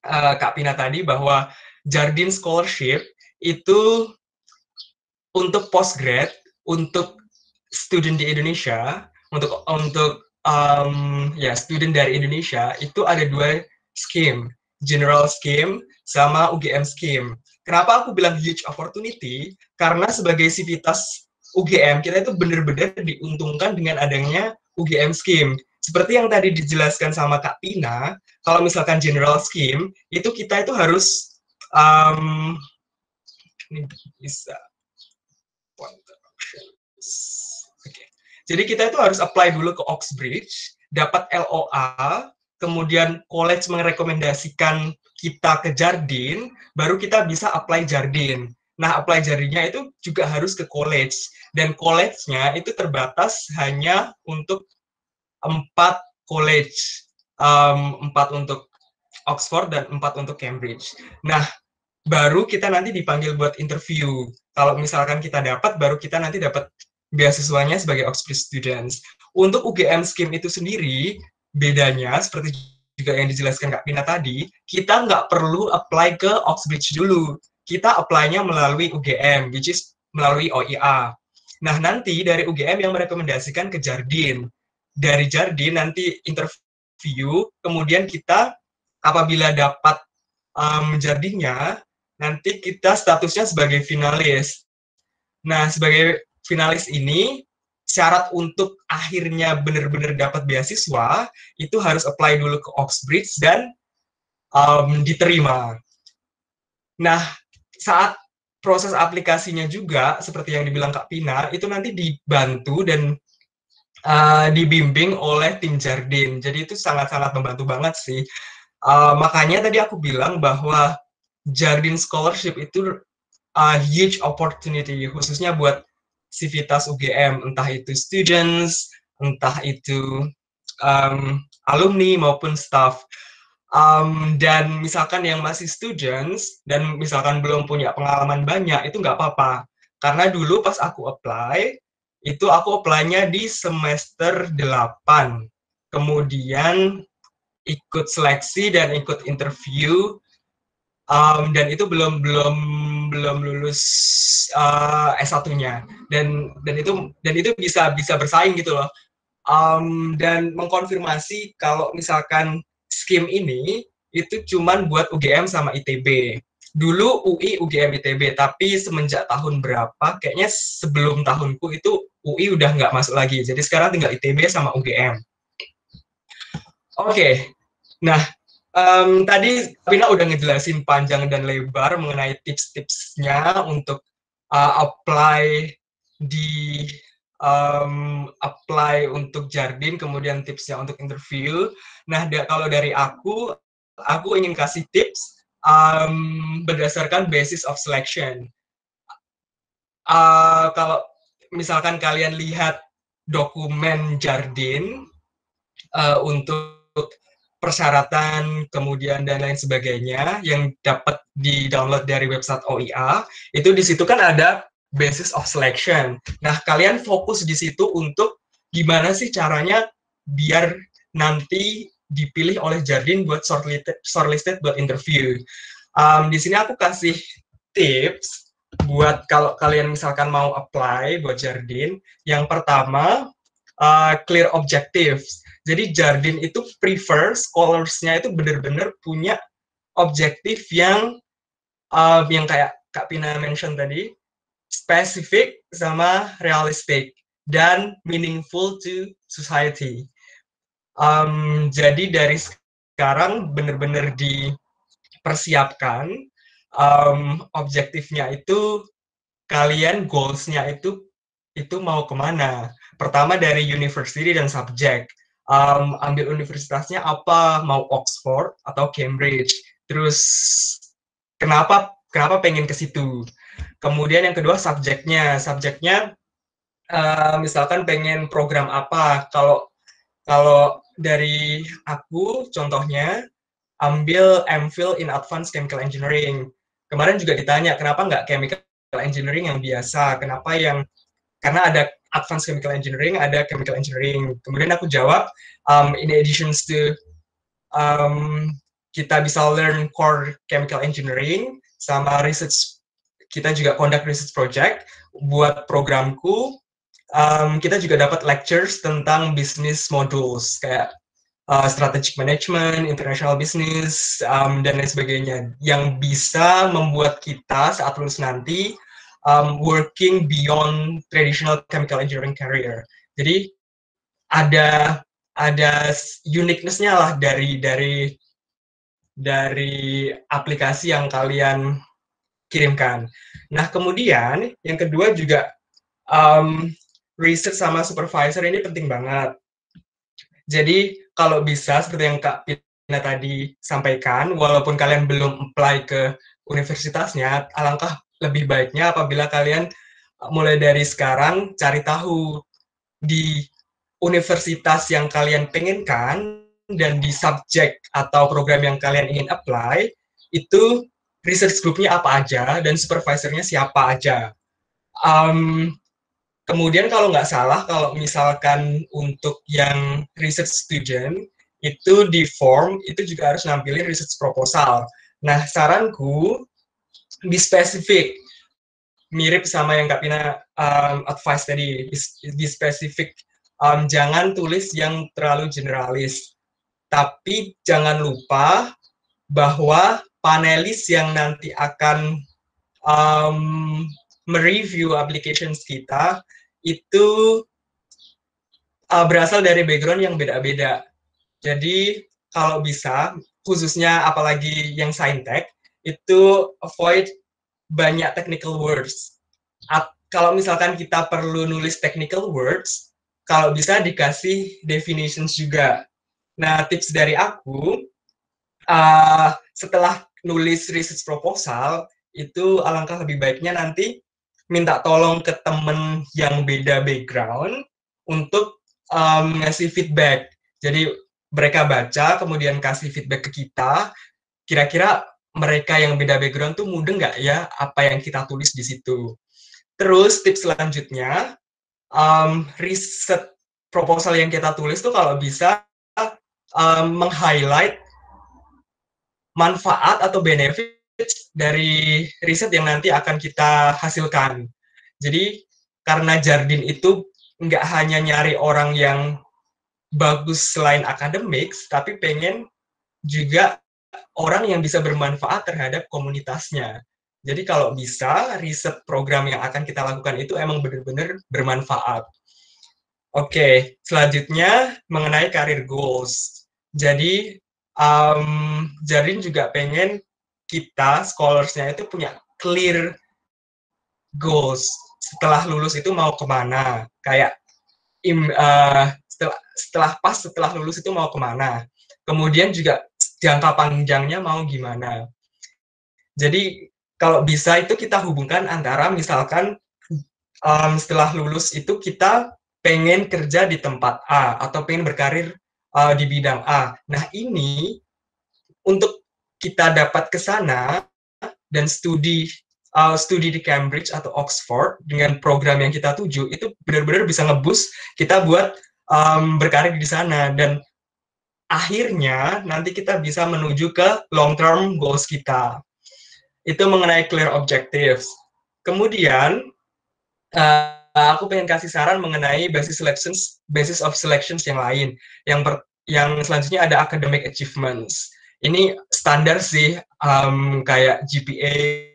Kak Pina tadi bahwa Jardine Scholarship itu untuk postgrad, untuk student di Indonesia, untuk student dari Indonesia itu ada 2 scheme, general scheme sama UGM scheme. Kenapa aku bilang huge opportunity? Karena sebagai sivitas UGM kita itu benar-benar diuntungkan dengan adanya UGM scheme. Seperti yang tadi dijelaskan sama Kak Pina, kalau misalkan general scheme itu kita itu harus ini bisa Jadi kita itu harus apply dulu ke Oxbridge, dapat LOA, kemudian college merekomendasikan kita ke Jardine, baru kita bisa apply Jardine. Nah, apply Jardine-nya itu juga harus ke college, dan college-nya itu terbatas hanya untuk 4 college, 4 untuk Oxford dan 4 untuk Cambridge. Nah, baru kita nanti dipanggil buat interview. Kalau misalkan kita dapat, baru kita nanti dapat beasiswanya sebagai Oxbridge students. Untuk UGM scheme itu sendiri, bedanya seperti juga yang dijelaskan Kak Pina tadi, kita nggak perlu apply ke Oxbridge dulu. Kita apply-nya melalui UGM, which is melalui OIA. Nah, nanti dari UGM yang merekomendasikan ke Jardine. Dari Jardine nanti interview, kemudian kita apabila dapat Jardine-nya, nanti kita statusnya sebagai finalis. Nah, sebagai finalis ini, syarat untuk akhirnya benar-benar dapat beasiswa, itu harus apply dulu ke Oxbridge dan diterima. Nah, saat proses aplikasinya juga, seperti yang dibilang Kak Pina, itu nanti dibantu dan dibimbing oleh tim Jardine. Jadi itu sangat-sangat membantu banget sih. Makanya tadi aku bilang bahwa Jardine Scholarship itu huge opportunity, khususnya buat sivitas UGM, entah itu students, entah itu alumni maupun staff. Dan misalkan yang masih students, dan misalkan belum punya pengalaman banyak, itu nggak apa-apa. Karena dulu pas aku apply, itu aku apply-nya di semester 8. Kemudian ikut seleksi dan ikut interview, dan itu belum lulus S1-nya, dan itu bisa bersaing gitu loh, dan mengkonfirmasi kalau misalkan scheme ini itu cuman buat UGM sama ITB. Dulu UI, UGM, ITB, tapi semenjak tahun berapa, kayaknya sebelum tahunku itu UI udah nggak masuk lagi, jadi sekarang tinggal ITB sama UGM. Oke. Nah, tadi Pina udah ngejelasin panjang dan lebar mengenai tips-tipsnya untuk apply untuk Jardine, kemudian tipsnya untuk interview. Nah, kalau dari aku ingin kasih tips berdasarkan basis of selection. Kalau misalkan kalian lihat dokumen Jardine untuk persyaratan, kemudian dan lain sebagainya yang dapat di-download dari website OIA, itu di situ kan ada basis of selection. Nah, kalian fokus di situ untuk gimana sih caranya biar nanti dipilih oleh Jardine buat shortlisted buat interview. Di sini aku kasih tips buat kalau kalian misalkan mau apply buat Jardine. Yang pertama, clear objectives. Jadi Jardine itu prefer scholars-nya itu benar-benar punya objektif yang kayak Kak Pina mention tadi, spesifik sama realistik. dan meaningful to society. Jadi dari sekarang benar-benar dipersiapkan, objektifnya itu kalian goals-nya itu mau kemana. Pertama dari university dan subjek. Ambil universitasnya apa, mau Oxford atau Cambridge. Terus kenapa pengen ke situ. Kemudian yang kedua subjeknya misalkan pengen program apa. Kalau dari aku contohnya ambil MPhil in Advanced Chemical Engineering. Kemarin juga ditanya kenapa nggak Chemical Engineering yang biasa, karena ada Advanced Chemical Engineering, ada Chemical Engineering. Kemudian aku jawab, in addition to kita bisa learn core Chemical Engineering, sama research, kita juga conduct research project. Buat programku, kita juga dapat lectures tentang business modules, kayak strategic management, international business, dan lain sebagainya, yang bisa membuat kita saat lulus nanti working beyond traditional chemical engineering career. Jadi ada uniqueness-nya lah dari aplikasi yang kalian kirimkan. Nah, kemudian yang kedua juga research sama supervisor ini penting banget. Jadi kalau bisa seperti yang Kak Pina tadi sampaikan, walaupun kalian belum apply ke universitasnya, alangkah lebih baiknya apabila kalian mulai dari sekarang cari tahu di universitas yang kalian pengenkan dan di subjek atau program yang kalian ingin apply, itu research group-nya apa aja dan supervisornya siapa aja. Kemudian kalau nggak salah, kalau misalkan untuk yang research student, itu di form, itu juga harus nampilin research proposal. Nah, saranku, be spesifik. Mirip sama yang Kak Pina advice tadi, be spesifik. Jangan tulis yang terlalu generalis. Tapi jangan lupa bahwa panelis yang nanti akan mereview applications kita, itu berasal dari background yang beda-beda. Jadi kalau bisa, khususnya apalagi yang saintek, itu avoid banyak technical words. Kalau misalkan kita perlu nulis technical words, kalau bisa dikasih definitions juga. Nah, tips dari aku, setelah nulis research proposal, itu alangkah lebih baiknya nanti minta tolong ke temen yang beda background untuk ngasih feedback. Jadi mereka baca, kemudian kasih feedback ke kita, kira-kira mereka yang beda background tuh mudeng nggak ya apa yang kita tulis di situ. Terus tips selanjutnya, riset proposal yang kita tulis tuh kalau bisa meng-highlight manfaat atau benefit dari riset yang nanti akan kita hasilkan. Jadi karena Jardin itu nggak hanya nyari orang yang bagus selain akademik, tapi pengen juga orang yang bisa bermanfaat terhadap komunitasnya. Jadi kalau bisa, riset program yang akan kita lakukan itu emang benar-benar bermanfaat. Oke, selanjutnya mengenai career goals. Jadi Jardin juga pengen kita, scholarsnya itu punya clear goals. Setelah lulus itu mau kemana? Kayak setelah lulus itu mau kemana? Kemudian juga jangka panjangnya mau gimana? Jadi kalau bisa itu kita hubungkan antara misalkan setelah lulus itu kita pengen kerja di tempat A atau pengen berkarir di bidang A. Nah ini untuk kita dapat ke sana dan studi di Cambridge atau Oxford dengan program yang kita tuju, itu benar-benar bisa nge-boost kita buat berkarir di sana, dan akhirnya nanti kita bisa menuju ke long-term goals kita. Itu mengenai clear objectives. Kemudian, aku pengen kasih saran mengenai basis of selections yang lain. Yang selanjutnya ada academic achievements. Ini standar sih, kayak GPA,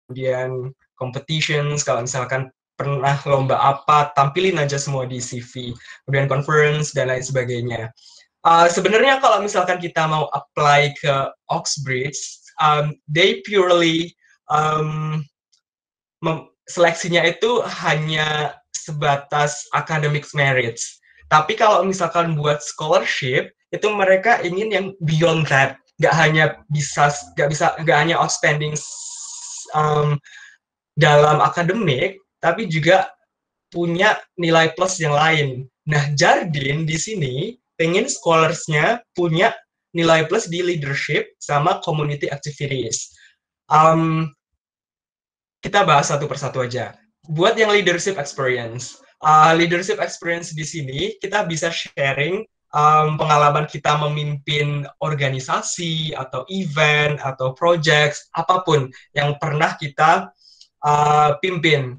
kemudian competitions, kalau misalkan pernah lomba apa, tampilin aja semua di CV, kemudian conference dan lain sebagainya. Sebenarnya kalau misalkan kita mau apply ke Oxbridge, they purely seleksinya itu hanya sebatas academic merits. Tapi kalau misalkan buat scholarship, itu mereka ingin yang beyond that, nggak hanya outstanding dalam akademik, tapi juga punya nilai plus yang lain. Nah, Jardine di sini pengen scholarsnya punya nilai plus di leadership sama community activities. Kita bahas satu persatu aja. Buat yang leadership experience di sini kita bisa sharing pengalaman kita memimpin organisasi atau event atau projects apapun yang pernah kita pimpin.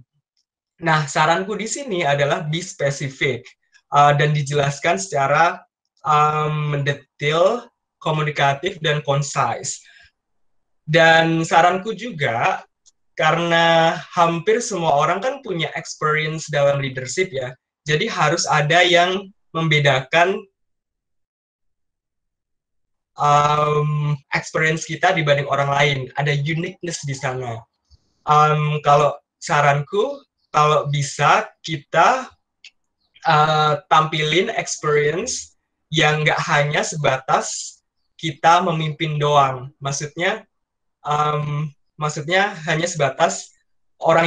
Nah, saranku di sini adalah be specific dan dijelaskan secara mendetail, komunikatif, dan concise. Dan saranku juga, karena hampir semua orang kan punya experience dalam leadership ya, jadi harus ada yang membedakan experience kita dibanding orang lain. Ada uniqueness di sana. Kalau saranku, kalau bisa kita tampilin experience yang nggak hanya sebatas kita memimpin doang. Maksudnya hanya sebatas orang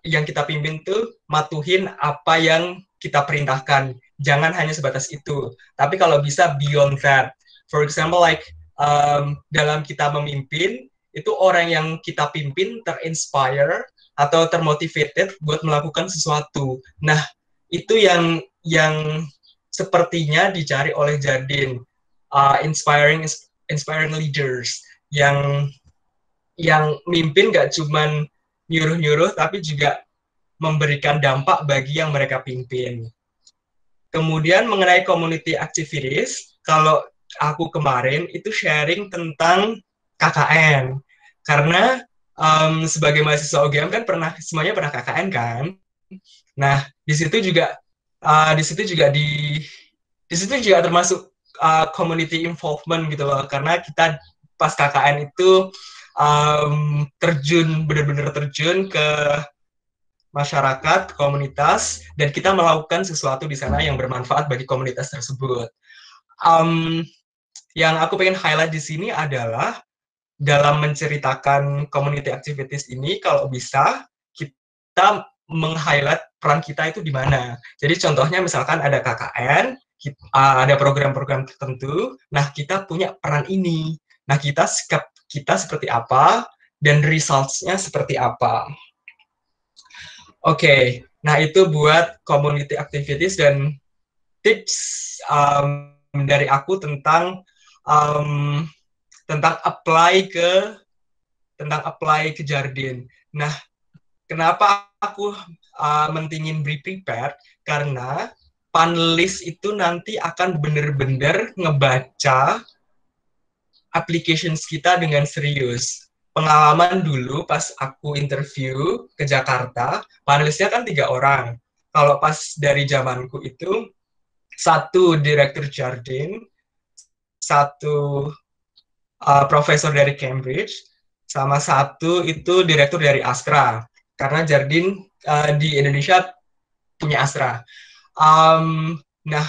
yang kita pimpin tuh matuhin apa yang kita perintahkan. Jangan hanya sebatas itu. Tapi kalau bisa beyond that. For example, like dalam kita memimpin, itu orang yang kita pimpin terinspire atau termotivated buat melakukan sesuatu. Nah, itu yang sepertinya dicari oleh Jardine, inspiring leaders yang mimpin gak cuman nyuruh-nyuruh, tapi juga memberikan dampak bagi yang mereka pimpin. Kemudian mengenai community activities, kalau aku kemarin itu sharing tentang KKN, karena sebagai mahasiswa UGM kan semuanya pernah KKN kan. Nah, di situ juga termasuk community involvement gitu loh, karena kita pas KKN itu benar-benar terjun ke masyarakat, komunitas, dan kita melakukan sesuatu di sana yang bermanfaat bagi komunitas tersebut. Yang aku pengen highlight di sini adalah dalam menceritakan community activities ini, kalau bisa kita meng-highlight peran kita itu di mana. Jadi contohnya misalkan ada KKN, ada program-program tertentu, nah kita punya peran ini. Nah kita seperti apa, dan results-nya seperti apa. Oke, nah itu buat community activities dan tips dari aku tentang apply ke Jardine. Nah, kenapa aku mentingin be prepared? Karena panelis itu nanti akan benar-benar ngebaca applications kita dengan serius. Pengalaman dulu pas aku interview ke Jakarta, panelisnya kan 3 orang. Kalau pas dari zamanku itu, 1 direktur Jardine, 1 profesor dari Cambridge, sama 1 itu direktur dari Astra. Karena Jardine di Indonesia punya Astra. Nah,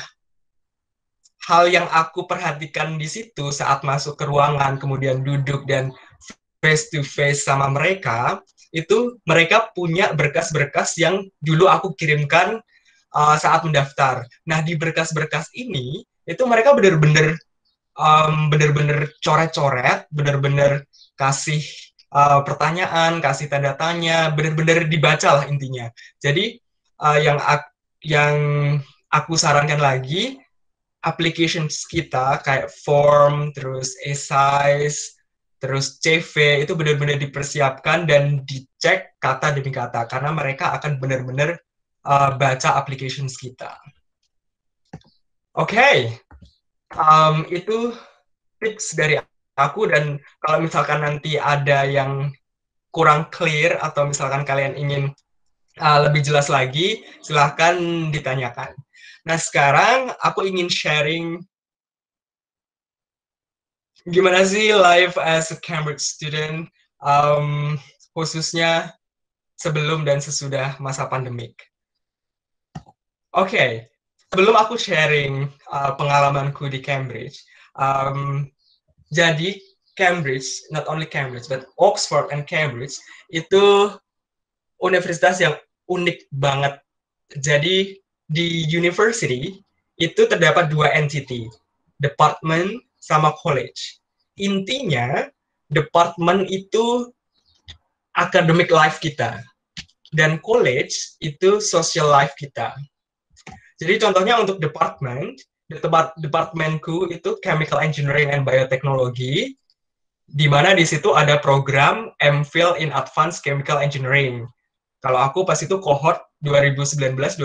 hal yang aku perhatikan di situ saat masuk ke ruangan, kemudian duduk dan face to face sama mereka, itu mereka punya berkas-berkas yang dulu aku kirimkan saat mendaftar. Nah, di berkas-berkas ini, itu mereka benar-benar coret-coret, benar-benar kasih pertanyaan, kasih tanda tanya, benar-benar dibaca lah intinya. Jadi yang aku sarankan lagi, applications kita kayak form, terus essays, terus CV itu benar-benar dipersiapkan dan dicek kata demi kata, karena mereka akan benar-benar baca applications kita. Oke. Itu tips dari aku, dan kalau misalkan nanti ada yang kurang clear atau misalkan kalian ingin lebih jelas lagi, silahkan ditanyakan. Nah, sekarang aku ingin sharing gimana sih life as a Cambridge student, khususnya sebelum dan sesudah masa pandemik. Oke, sebelum aku sharing pengalamanku di Cambridge, jadi Cambridge, not only Cambridge, but Oxford and Cambridge itu universitas yang unik banget. Jadi di university itu terdapat dua entity, department sama college. Intinya, department itu academic life kita, dan college itu social life kita. Jadi contohnya untuk departemenku itu Chemical Engineering and Biotechnology, di mana di situ ada program MPhil in Advanced Chemical Engineering. Kalau aku pas itu cohort 2019-2020.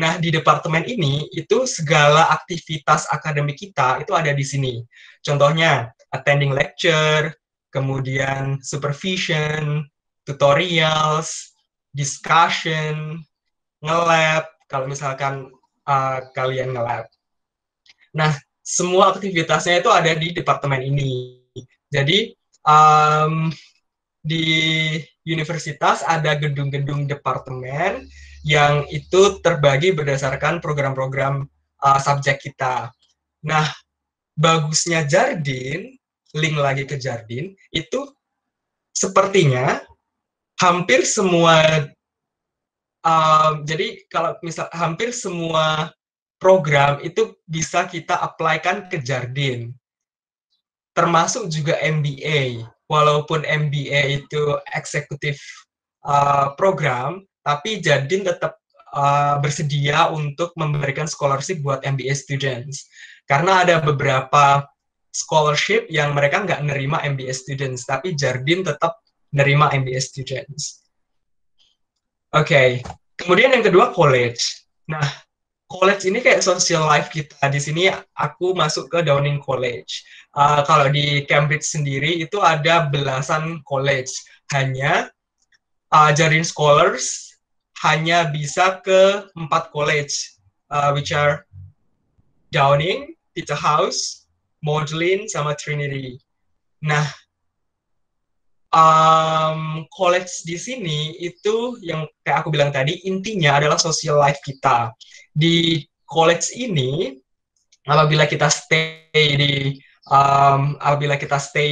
Nah, di departemen ini, itu segala aktivitas akademik kita itu ada di sini. Contohnya, attending lecture, kemudian supervision, tutorials, discussion, nge-lab, kalau misalkan kalian nge-lab. Nah, semua aktivitasnya itu ada di departemen ini. Jadi, di universitas ada gedung-gedung departemen yang itu terbagi berdasarkan program-program subjek kita. Nah, bagusnya Jardin, link lagi ke Jardin, itu sepertinya hampir semua, jadi kalau misal hampir semua program itu bisa kita apply-kan ke Jardin. Termasuk juga MBA, walaupun MBA itu eksekutif program, tapi Jardin tetap bersedia untuk memberikan scholarship buat MBA students. Karena ada beberapa scholarship yang mereka nggak nerima MBA students, tapi Jardin tetap nerima MBA students. Oke, kemudian yang kedua college. Nah, college ini kayak social life kita. Di sini aku masuk ke Downing College. Kalau di Cambridge sendiri itu ada belasan college. Hanya Jardin Scholars hanya bisa ke 4 college, which are Downing, Peterhouse, Magdalen, sama Trinity. Nah, college di sini itu yang kayak aku bilang tadi, intinya adalah social life kita. Di college ini, apabila kita stay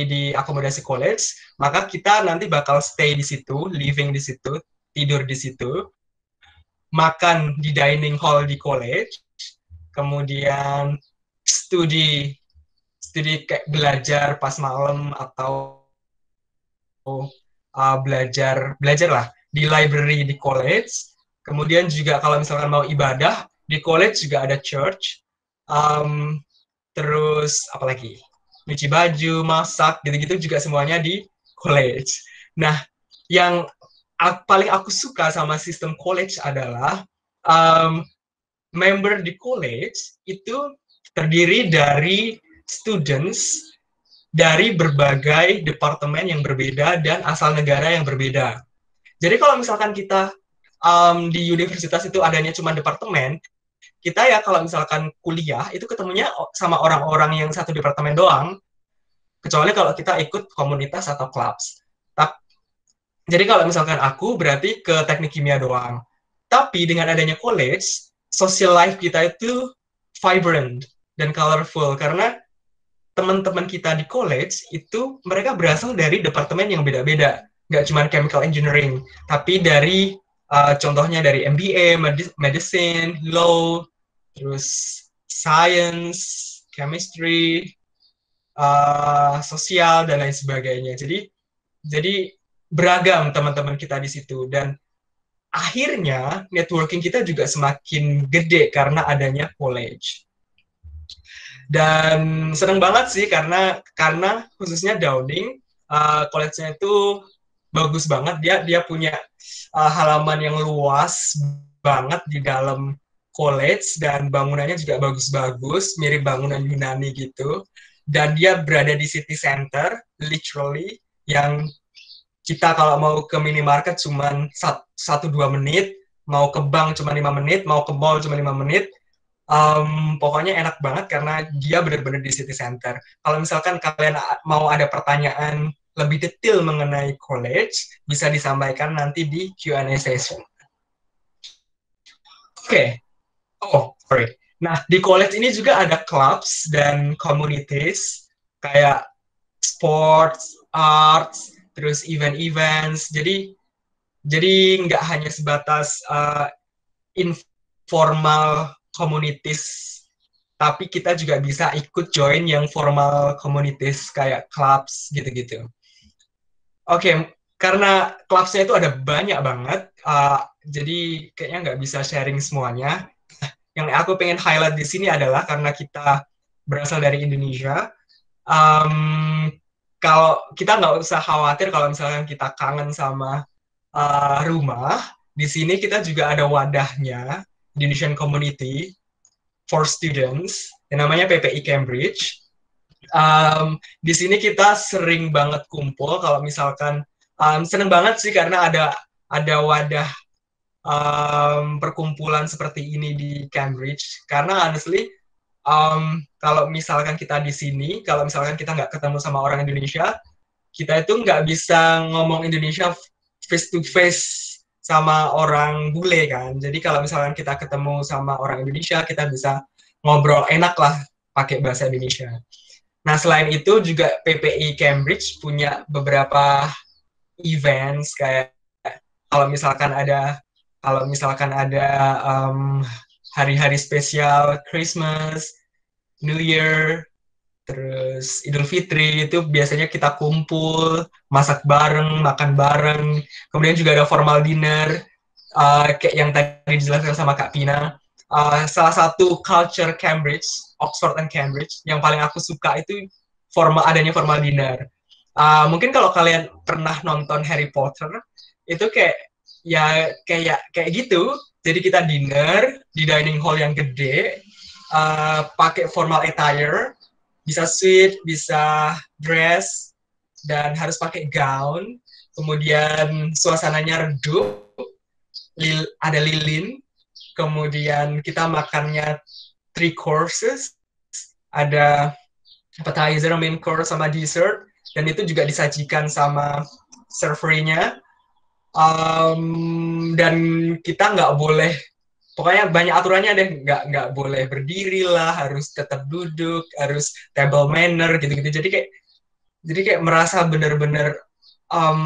di akomodasi college, maka kita nanti bakal stay di situ, living di situ, tidur di situ, makan di dining hall di college, kemudian studi kayak belajar pas malam atau belajar lah di library di college. Kemudian juga kalau misalkan mau ibadah di college juga ada church. Terus apalagi nyuci baju, masak, gitu-gitu juga semuanya di college. Nah, yang paling aku suka sama sistem college adalah member di college itu terdiri dari students dari berbagai departemen yang berbeda dan asal negara yang berbeda. Jadi kalau misalkan kita di universitas itu adanya cuma departemen, kita ya kalau misalkan kuliah itu ketemunya sama orang-orang yang satu departemen doang, kecuali kalau kita ikut komunitas atau clubs. Jadi kalau misalkan aku berarti ke teknik kimia doang. Tapi dengan adanya college, social life kita itu vibrant dan colorful karena teman-teman kita di college itu mereka berasal dari departemen yang beda-beda. Nggak cuma chemical engineering, tapi dari contohnya dari MBA, medicine, law, terus science, chemistry, sosial, dan lain sebagainya. Jadi beragam teman-teman kita di situ. Dan akhirnya networking kita juga semakin gede karena adanya college. Dan seneng banget sih karena khususnya Downing, college-nya itu bagus banget. Dia punya halaman yang luas banget di dalam college dan bangunannya juga bagus-bagus, mirip bangunan Yunani gitu. Dan dia berada di city center, literally, yang kita kalau mau ke minimarket cuma 1-2 menit, mau ke bank cuma 5 menit, mau ke mall cuma 5 menit. Pokoknya enak banget karena dia benar-benar di city center. Kalau misalkan kalian mau ada pertanyaan lebih detail mengenai college, bisa disampaikan nanti di Q&A session. Oke. Oh, sorry. Nah, di college ini juga ada clubs dan communities kayak sports, arts, terus events. Jadi nggak hanya sebatas informal communities, tapi kita juga bisa ikut join yang formal communities kayak clubs gitu-gitu. Oke, karena clubsnya itu ada banyak banget, jadi kayaknya nggak bisa sharing semuanya. Yang aku pengen highlight di sini adalah karena kita berasal dari Indonesia, kalau kita nggak usah khawatir kalau misalkan kita kangen sama rumah, di sini kita juga ada wadahnya, Indonesian Community for Students, yang namanya PPI Cambridge. Di sini kita sering banget kumpul kalau misalkan seneng banget sih karena ada wadah perkumpulan seperti ini di Cambridge. Karena honestly kalau misalkan kita di sini, kalau misalkan kita nggak ketemu sama orang Indonesia, kita itu nggak bisa ngomong Indonesia face to face sama orang bule kan. Jadi kalau misalkan kita ketemu sama orang Indonesia, kita bisa ngobrol enak lah pakai bahasa Indonesia. Nah, selain itu juga PPI Cambridge punya beberapa events kayak kalau misalkan ada hari-hari spesial Christmas, New Year, terus Idul Fitri itu biasanya kita kumpul, masak bareng, makan bareng. Kemudian juga ada formal dinner, kayak yang tadi dijelaskan sama Kak Pina. Salah satu culture Cambridge, Oxford and Cambridge, yang paling aku suka itu adanya formal dinner. Mungkin kalau kalian pernah nonton Harry Potter, itu kayak gitu. Jadi kita dinner di dining hall yang gede, pakai formal attire, bisa suit, bisa dress, dan harus pakai gown. Kemudian suasananya redup, ada lilin. Kemudian kita makannya 3 courses, ada appetizer, main course, sama dessert, dan itu juga disajikan sama servernya. Dan kita nggak boleh, pokoknya banyak aturannya deh, nggak boleh berdiri lah, harus tetap duduk, harus table manner gitu-gitu. Jadi kayak merasa bener-bener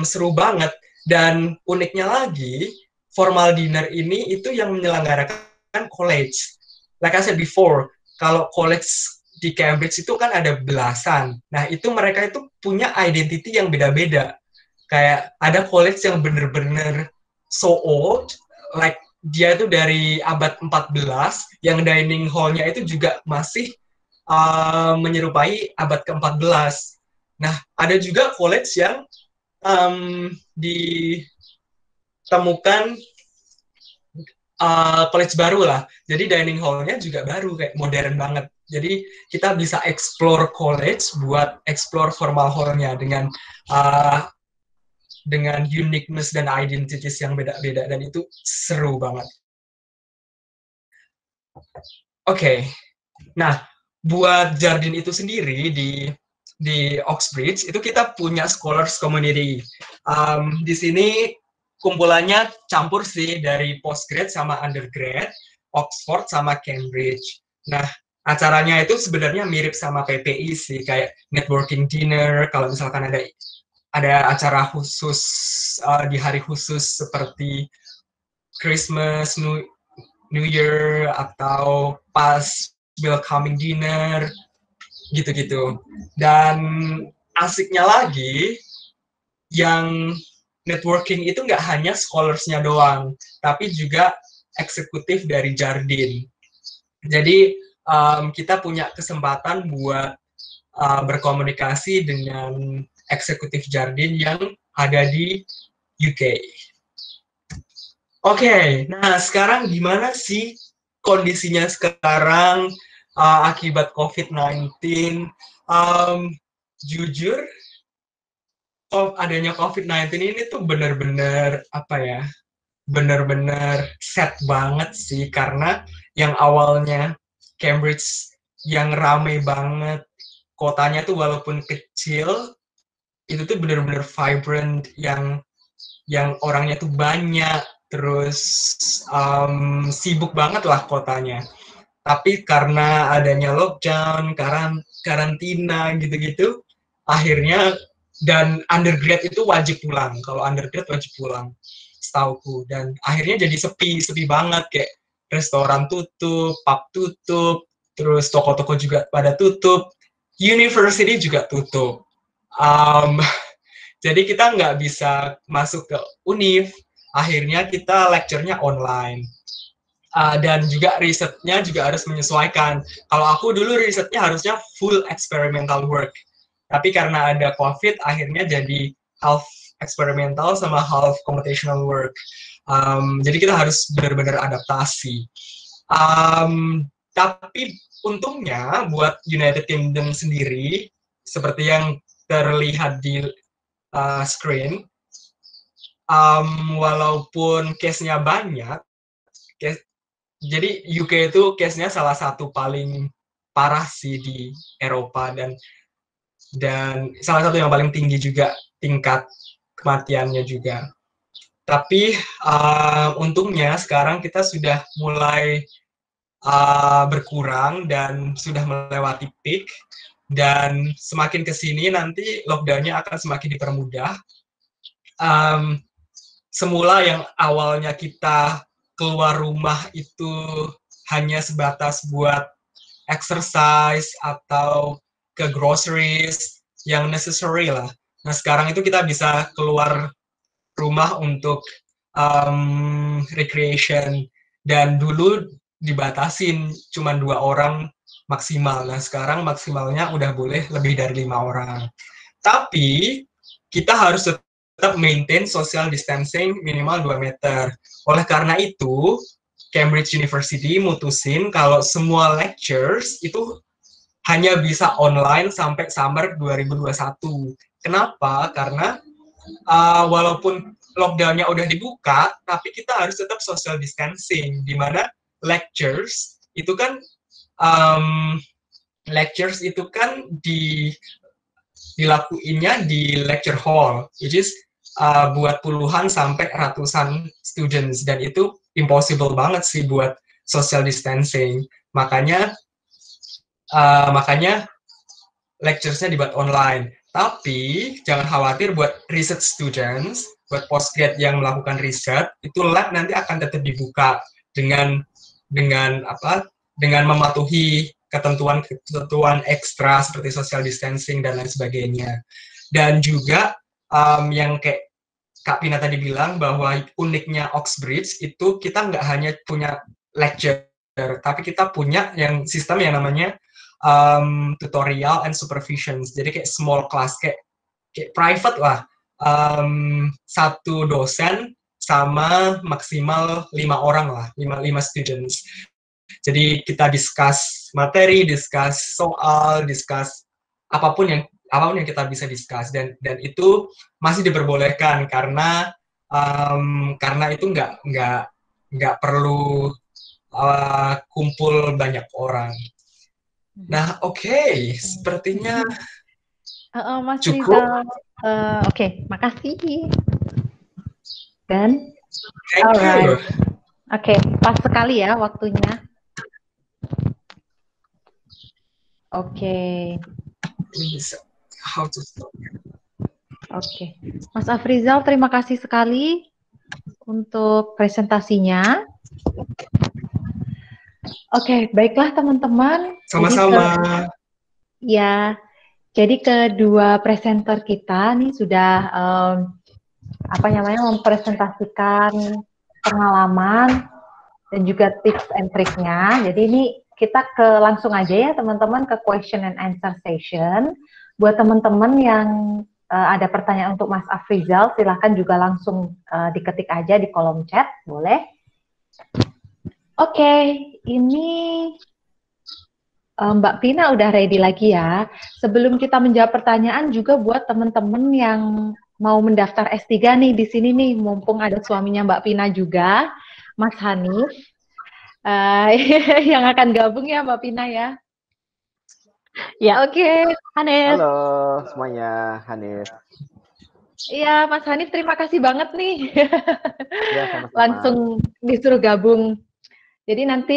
seru banget. Dan uniknya lagi, formal dinner ini itu yang menyelenggarakan college. Like I said before, kalau college di Cambridge itu kan ada belasan. Nah, itu mereka itu punya identity yang beda-beda. Kayak ada college yang bener-bener so old, like dia itu dari abad 14, yang dining hall-nya itu juga masih menyerupai abad ke-14. Nah, ada juga college yang ditemukan college baru lah. Jadi dining hall-nya juga baru, kayak modern banget. Jadi kita bisa explore college buat explore formal hall-nya dengan uniqueness dan identities yang beda-beda, dan itu seru banget. Oke. Nah, buat Jardine itu sendiri di Oxbridge itu kita punya scholars community. Di sini kumpulannya campur sih dari postgrad sama undergrad, Oxford sama Cambridge. Nah, acaranya itu sebenarnya mirip sama PPI sih, kayak networking dinner, kalau misalkan ada acara khusus di hari khusus seperti Christmas, New Year, atau pas welcoming dinner, gitu-gitu. Dan asiknya lagi, yang networking itu nggak hanya scholarsnya doang, tapi juga eksekutif dari Jardine. Jadi kita punya kesempatan buat berkomunikasi dengan eksekutif Jardine yang ada di UK. Oke, nah sekarang gimana sih kondisinya sekarang akibat COVID-19? Jujur, adanya COVID-19 ini tuh bener-bener apa ya, bener-bener sad banget sih, karena yang awalnya Cambridge yang rame banget, kotanya tuh walaupun kecil, itu tuh bener-bener vibrant, yang orangnya tuh banyak, terus sibuk banget lah kotanya. Tapi karena adanya lockdown, karantina gitu-gitu, akhirnya, dan undergrad itu wajib pulang. Kalau undergrad wajib pulang, setauku. Dan akhirnya jadi sepi banget, kayak restoran tutup, pub tutup, terus toko-toko juga pada tutup, university juga tutup. Jadi kita nggak bisa masuk ke univ, akhirnya kita lecture-nya online. Dan juga risetnya juga harus menyesuaikan. Kalau aku dulu risetnya harusnya full experimental work, tapi karena ada COVID, akhirnya jadi half experimental sama half computational work. Jadi kita harus benar-benar adaptasi. Tapi untungnya buat United Kingdom sendiri, seperti yang terlihat di screen, walaupun case-nya banyak, jadi UK itu case-nya salah satu paling parah sih di Eropa, dan salah satu yang paling tinggi juga tingkat kematiannya juga. Tapi untungnya sekarang kita sudah mulai berkurang dan sudah melewati peak, dan semakin ke sini nanti lockdown-nya akan semakin dipermudah. Semula yang awalnya kita keluar rumah itu hanya sebatas buat exercise atau ke groceries yang necessary lah. Nah sekarang itu kita bisa keluar rumah untuk recreation, dan dulu dibatasin cuma 2 orang maksimal. Nah sekarang maksimalnya udah boleh lebih dari 5 orang. Tapi kita harus tetap maintain social distancing minimal 2 meter. Oleh karena itu, Cambridge University mutusin kalau semua lectures itu hanya bisa online sampai summer 2021. Kenapa? Karena walaupun lockdown-nya udah dibuka, tapi kita harus tetap social distancing, di mana lectures itu kan dilakuinnya di lecture hall, which is buat puluhan sampai ratusan students, dan itu impossible banget sih buat social distancing. Makanya lectures-nya dibuat online. Tapi jangan khawatir buat research students, buat postgrad yang melakukan riset, itu lab nanti akan tetap dibuka dengan mematuhi ketentuan ekstra seperti social distancing dan lain sebagainya. Dan juga yang kayak Kak Pina tadi bilang, bahwa uniknya Oxbridge itu kita nggak hanya punya lecture, tapi kita punya sistem yang namanya tutorial and supervision. Jadi kayak small class, kayak private lah. Satu dosen sama maksimal 5 orang lah, 5 students. Jadi kita discuss materi, discuss soal, discuss apapun yang kita bisa discuss, dan itu masih diperbolehkan karena itu nggak perlu kumpul banyak orang. Nah, oke, sepertinya Mas cukup. Rizal. Oke, makasih. Dan Thank you. Oke, pas sekali ya waktunya. Oke. How to stop. Oke, Mas Afrizal, terima kasih sekali untuk presentasinya. Oke, baiklah teman-teman. Sama-sama. Jadi kedua presenter kita nih sudah mempresentasikan pengalaman dan juga tips and triknya. Jadi ini kita langsung aja ya teman-teman ke question and answer session. Buat teman-teman yang ada pertanyaan untuk Mas Afrizal, silahkan juga langsung diketik aja di kolom chat, boleh. Oke, ini Mbak Pina udah ready lagi ya. Sebelum kita menjawab pertanyaan juga buat teman-teman yang mau mendaftar S3 nih di sini nih, mumpung ada suaminya Mbak Pina juga, Mas Hanif, yang akan gabung ya Mbak Pina ya. Ya, Oke, Hanif. Halo semuanya, Hanif. Iya, Mas Hanif, terima kasih banget nih. Ya, sama-sama. Langsung disuruh gabung. Jadi nanti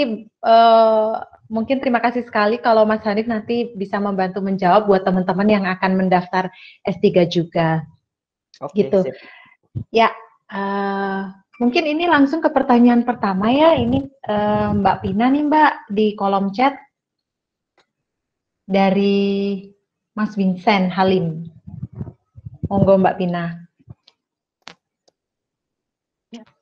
mungkin terima kasih sekali kalau Mas Hanif nanti bisa membantu menjawab buat teman-teman yang akan mendaftar S3 juga. Oke, Gitu. sip. Ya, mungkin ini langsung ke pertanyaan pertama ya. Ini Mbak Pina nih Mbak di kolom chat dari Mas Vincent Halim. Monggo Mbak Pina.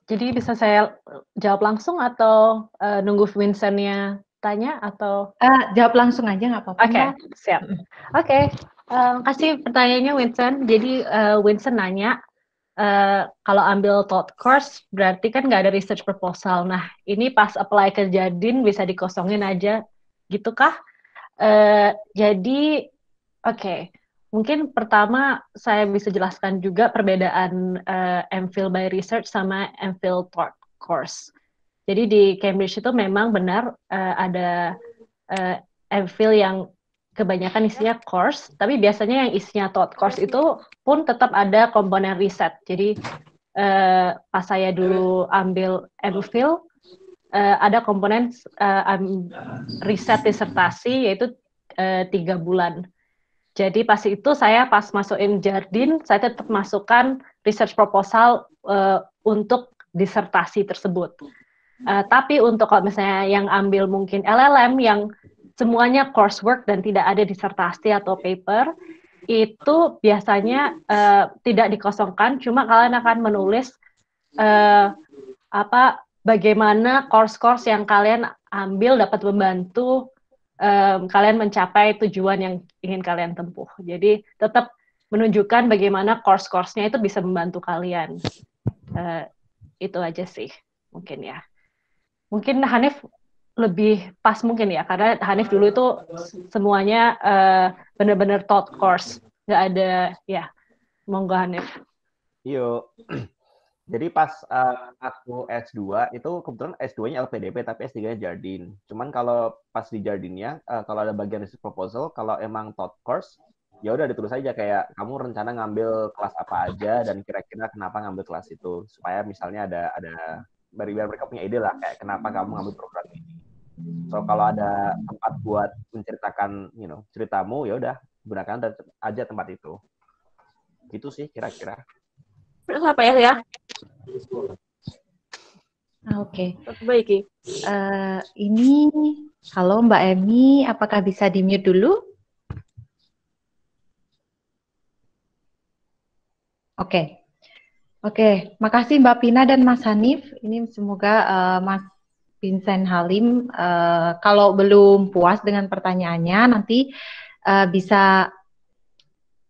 Jadi bisa saya jawab langsung atau nunggu Vincent-nya tanya atau? Jawab langsung aja nggak apa-apa. Oke, siap. Oke, kasih pertanyaannya Vincent. Jadi Vincent nanya, kalau ambil thought course berarti kan nggak ada research proposal. Nah, ini pas apply ke Jardin bisa dikosongin aja, gitu kah? Jadi, oke. Mungkin pertama saya bisa jelaskan juga perbedaan MPhil by Research sama MPhil Thought Course. Jadi di Cambridge itu memang benar ada MPhil yang kebanyakan isinya course, tapi biasanya yang isinya Thought Course itu pun tetap ada komponen riset. Jadi pas saya dulu ambil MPhil, ada komponen riset disertasi yaitu 3 bulan. Jadi pas itu saya pas masukin Jardin, saya tetap masukkan research proposal untuk disertasi tersebut. Tapi untuk kalau misalnya yang ambil mungkin LLM yang semuanya coursework dan tidak ada disertasi atau paper, itu biasanya tidak dikosongkan, cuma kalian akan menulis bagaimana course-course yang kalian ambil dapat membantu kalian mencapai tujuan yang ingin kalian tempuh. Jadi tetap menunjukkan bagaimana course-course-nya itu bisa membantu kalian. Itu aja sih mungkin ya. Mungkin Hanif lebih pas mungkin ya, karena Hanif dulu itu semuanya benar-benar thought course, nggak ada ya. Monggo Hanif. Yuk. Jadi pas aku S2 itu kebetulan S2-nya LPDP tapi S3-nya Jardin. Cuman kalau pas di Jardinnya kalau ada bagian research proposal, kalau emang thought course ya udah ditulis aja kayak kamu rencana ngambil kelas apa aja dan kira-kira kenapa ngambil kelas itu, supaya misalnya ada biar mereka punya ide lah kayak kenapa kamu ngambil program ini. So kalau ada tempat buat menceritakan ceritamu ya udah gunakan aja tempat itu. Gitu sih kira-kira. Terus apa ya? Oke. Baik. Ini, halo Mbak Emi, apakah bisa di-mute dulu? Oke. Makasih Mbak Pina dan Mas Hanif. Ini semoga Mas Vincent Halim, kalau belum puas dengan pertanyaannya, nanti bisa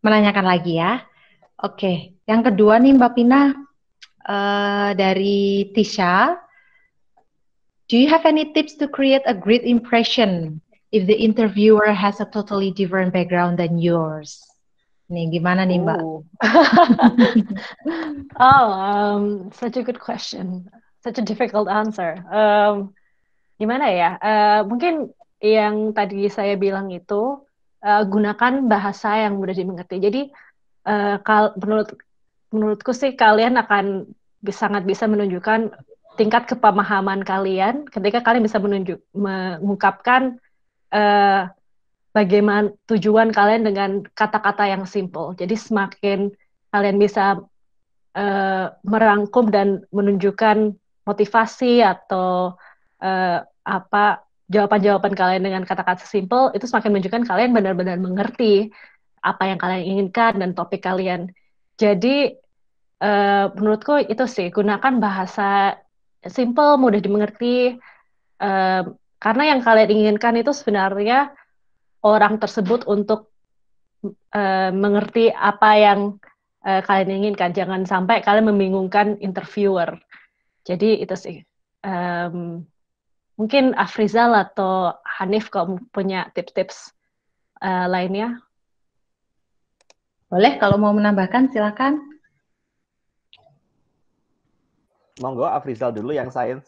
menanyakan lagi ya. Oke, yang kedua nih Mbak Pina, dari Tisha. Do you have any tips to create a great impression if the interviewer has a totally different background than yours? Nih, gimana nih Mbak? Such a good question. Such a difficult answer. Gimana ya? Mungkin yang tadi saya bilang itu, gunakan bahasa yang mudah dimengerti. Jadi, menurutku sih kalian akan sangat bisa menunjukkan tingkat kepemahaman kalian ketika kalian bisa mengungkapkan bagaimana tujuan kalian dengan kata-kata yang simple. Jadi semakin kalian bisa merangkum dan menunjukkan motivasi atau jawaban-jawaban kalian dengan kata-kata simple, itu semakin menunjukkan kalian benar-benar mengerti apa yang kalian inginkan dan topik kalian. Jadi menurutku itu sih, gunakan bahasa simple, mudah dimengerti, karena yang kalian inginkan itu sebenarnya orang tersebut untuk mengerti apa yang kalian inginkan. Jangan sampai kalian membingungkan interviewer. Jadi itu sih. Mungkin Afrizal atau Hanif kalau punya tips-tips lainnya. Boleh kalau mau menambahkan silakan. Monggo Afrizal dulu yang sains.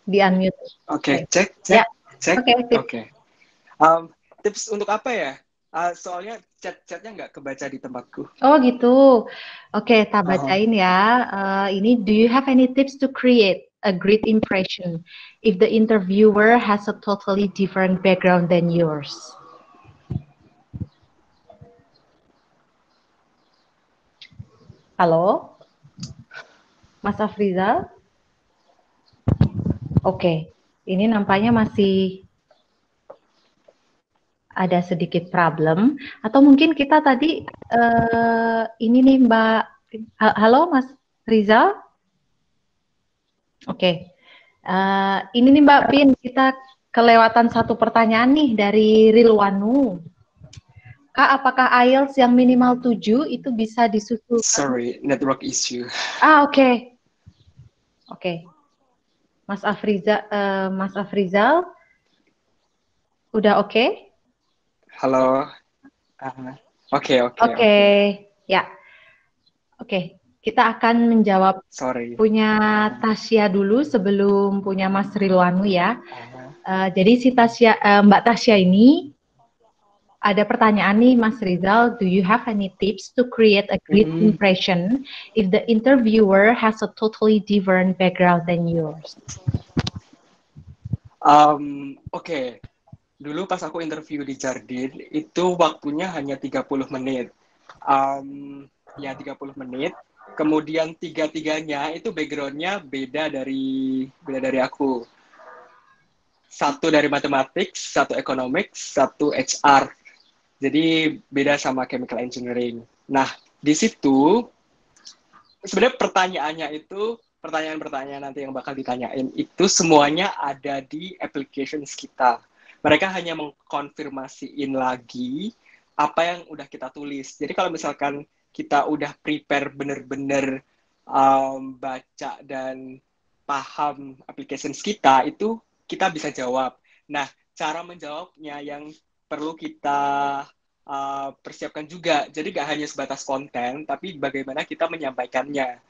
Di unmute. Oke, cek. Ya. Cek. Oke, tips. Oke. Tips untuk apa ya? Soalnya chat-chatnya nggak kebaca di tempatku. Oh gitu. Oke, tak bacain ya. Ini, do you have any tips to create a great impression if the interviewer has a totally different background than yours? Halo, Mas Afrizal? Oke, ini nampaknya masih ada sedikit problem, atau mungkin kita tadi ini nih Mbak, halo Mas Rizal? Oke, ini nih Mbak Pin, kita kelewatan satu pertanyaan nih dari Rilwanu. Kak, apakah IELTS yang minimal 7 itu bisa disusulkan? Sorry, network issue. Oke. Oke. Mas Afrizal, udah oke? Halo. Oke. Ya. Oke, kita akan menjawab punya Tasya dulu sebelum punya Mas Rilwanu ya. Jadi si Tasya, Mbak Tasya ini ada pertanyaan nih Mas Rizal, do you have any tips to create a great impression if the interviewer has a totally different background than yours? Oke. Dulu pas aku interview di Jardin, itu waktunya hanya 30 menit. Ya 30 menit. Kemudian tiga-tiganya itu background-nya beda dari aku. Satu dari matematik, satu economics, satu HR. Jadi beda sama chemical engineering. Nah, di situ sebenarnya pertanyaan-pertanyaan nanti yang bakal ditanyain itu semuanya ada di applications kita. Mereka hanya mengkonfirmasiin lagi apa yang udah kita tulis. Jadi kalau misalkan kita udah prepare bener-bener baca dan paham applications kita, itu kita bisa jawab. Nah, cara menjawabnya yang perlu kita persiapkan juga. Jadi gak hanya sebatas konten, tapi bagaimana kita menyampaikannya.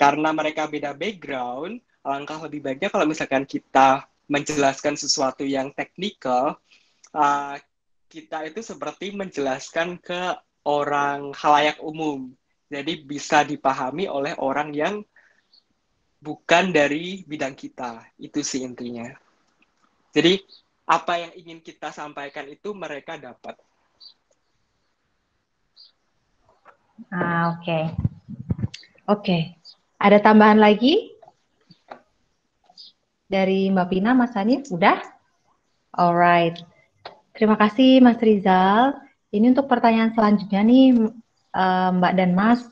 Karena mereka beda background, alangkah lebih baiknya kalau misalkan kita menjelaskan sesuatu yang teknikal, kita itu seperti menjelaskan ke orang khalayak umum. Jadi bisa dipahami oleh orang yang bukan dari bidang kita. Itu sih intinya. Jadi apa yang ingin kita sampaikan itu mereka dapat. Oke. Ada tambahan lagi? Dari Mbak Pina, Mas Hanif, udah? Alright. Terima kasih Mas Rizal. Ini untuk pertanyaan selanjutnya nih Mbak dan Mas.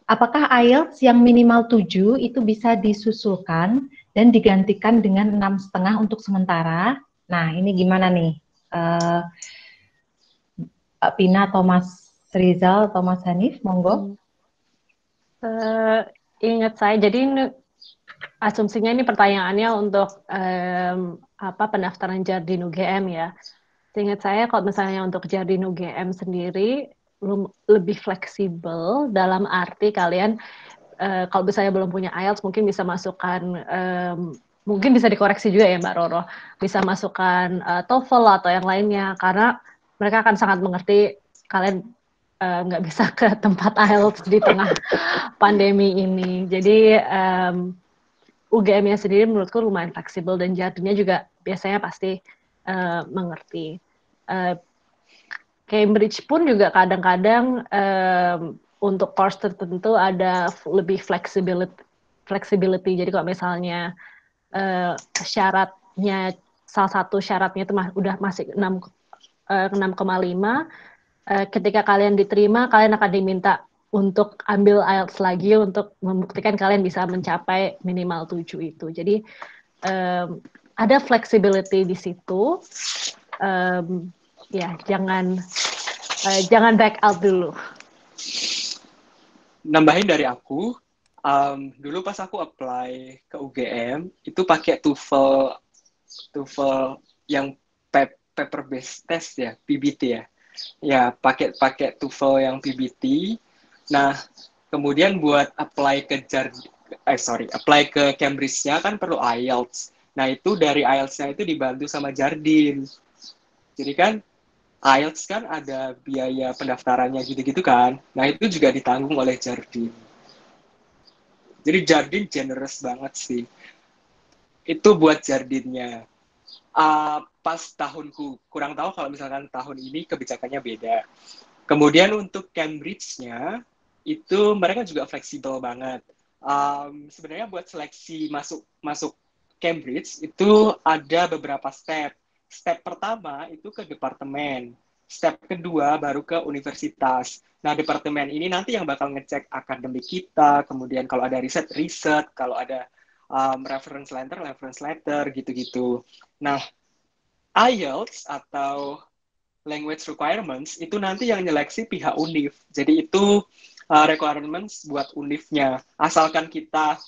Apakah IELTS yang minimal 7 itu bisa disusulkan dan digantikan dengan 6,5 untuk sementara? Nah, ini gimana nih? Mbak Pina atau Mas Rizal atau Mas Hanif, monggo. Ingat saya, jadi asumsinya ini pertanyaannya untuk pendaftaran Jardin UGM ya. Seingat saya kalau misalnya untuk Jardin UGM sendiri lebih fleksibel dalam arti kalian kalau misalnya belum punya IELTS mungkin bisa masukkan mungkin bisa dikoreksi juga ya Mbak Roro, bisa masukkan TOEFL atau yang lainnya karena mereka akan sangat mengerti kalian nggak bisa ke tempat IELTS di tengah pandemi ini. Jadi UGM-nya sendiri menurutku lumayan fleksibel dan Jardinnya juga biasanya pasti mengerti. Cambridge pun juga kadang-kadang untuk course tertentu ada lebih flexibility. Jadi kalau misalnya syaratnya salah satu syaratnya itu udah masih 6,5, ketika kalian diterima kalian akan diminta untuk ambil IELTS lagi untuk membuktikan kalian bisa mencapai minimal 7 itu. Jadi ada flexibility di situ. Ya, jangan back out dulu. Nambahin dari aku, Dulu pas aku apply ke UGM itu pakai TOEFL yang paper based test ya, PBT ya. Ya, pakai TOEFL yang PBT. Nah, kemudian buat apply ke Cambridge-nya kan perlu IELTS. Nah, itu dari IELTS-nya itu dibantu sama Jardine. Jadi kan IELTS kan ada biaya pendaftarannya gitu-gitu kan. Nah, itu juga ditanggung oleh Jardine. Jadi Jardine generous banget sih. Itu buat Jardine-nya. Pas tahunku, kurang tahu kalau misalkan tahun ini kebijakannya beda. Kemudian untuk Cambridge-nya, itu mereka juga fleksibel banget. Sebenarnya buat seleksi masuk Cambridge, itu ada beberapa step. Step pertama itu ke departemen. Step kedua baru ke universitas. Nah, departemen ini nanti yang bakal ngecek akademik kita, kemudian kalau ada riset, kalau ada reference letter, gitu-gitu. Nah, IELTS atau language requirements itu nanti yang nyeleksi pihak UNIF. Jadi itu requirements buat UNIF-nya. Asalkan kita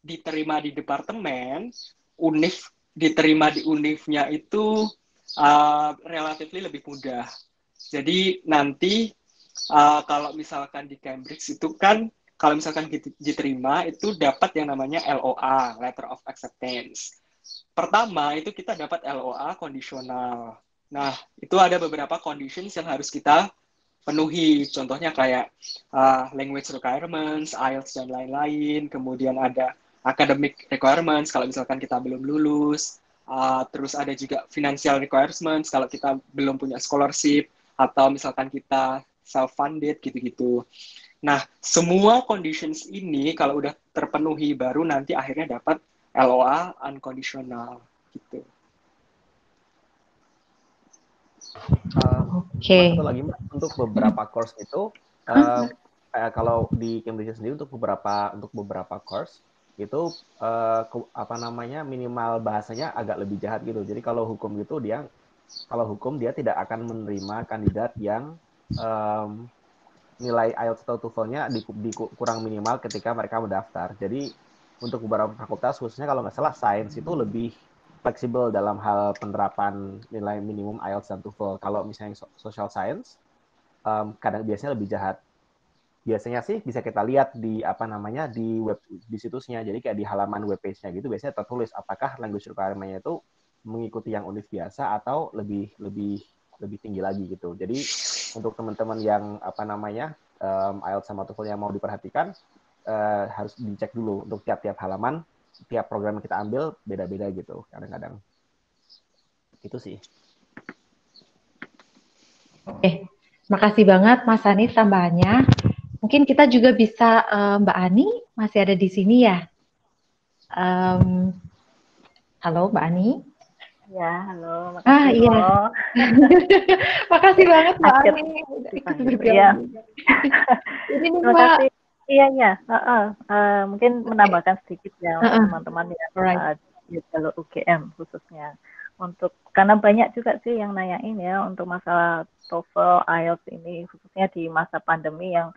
diterima di departemen, UNIF diterima di UNIF-nya itu relatif lebih mudah. Jadi nanti kalau misalkan di Cambridge itu kan kalau misalkan diterima itu dapat yang namanya LOA, Letter of Acceptance. Pertama itu kita dapat LOA kondisional. Nah, itu ada beberapa conditions yang harus kita penuhi. Contohnya kayak language requirements, IELTS, dan lain-lain. Kemudian ada academic requirements kalau misalkan kita belum lulus. Terus ada juga financial requirements kalau kita belum punya scholarship. Atau misalkan kita self-funded, gitu-gitu. Nah, semua conditions ini kalau udah terpenuhi baru nanti akhirnya dapat LOA unconditional gitu. Oke. Satu lagi Mbak, untuk beberapa course itu kalau di Cambridge sendiri untuk beberapa course itu minimal bahasanya agak lebih jahat gitu. Jadi kalau hukum dia tidak akan menerima kandidat yang nilai IELTS atau TOEFL-nya kurang minimal ketika mereka mendaftar. Jadi untuk beberapa fakultas, khususnya kalau nggak salah sains itu lebih fleksibel dalam hal penerapan nilai minimum IELTS dan TOEFL. Kalau misalnya social science, kadang biasanya lebih jahat. Biasanya sih bisa kita lihat di di situsnya. Jadi kayak di halaman web page-nya gitu biasanya tertulis apakah language requirement-nya itu mengikuti yang UNIF biasa atau lebih tinggi lagi gitu. Jadi untuk teman-teman yang IELTS sama TOEFL yang mau diperhatikan harus dicek dulu untuk tiap-tiap halaman, tiap program yang kita ambil beda-beda gitu kadang-kadang. Itu sih. Oke, makasih banget Mas Hanif tambahannya. Mungkin kita juga bisa Mbak Ani masih ada di sini ya. Halo Mbak Ani. Ya, halo. Makasih. Iya. Makasih banget Mbak Ani udah ikut bergabung. Ini nih Mbak. Iya. Mungkin menambahkan sedikit ya untuk teman-teman yang di jalur UGM khususnya. Karena banyak juga sih yang nanyain ya untuk masalah TOEFL, IELTS ini khususnya di masa pandemi yang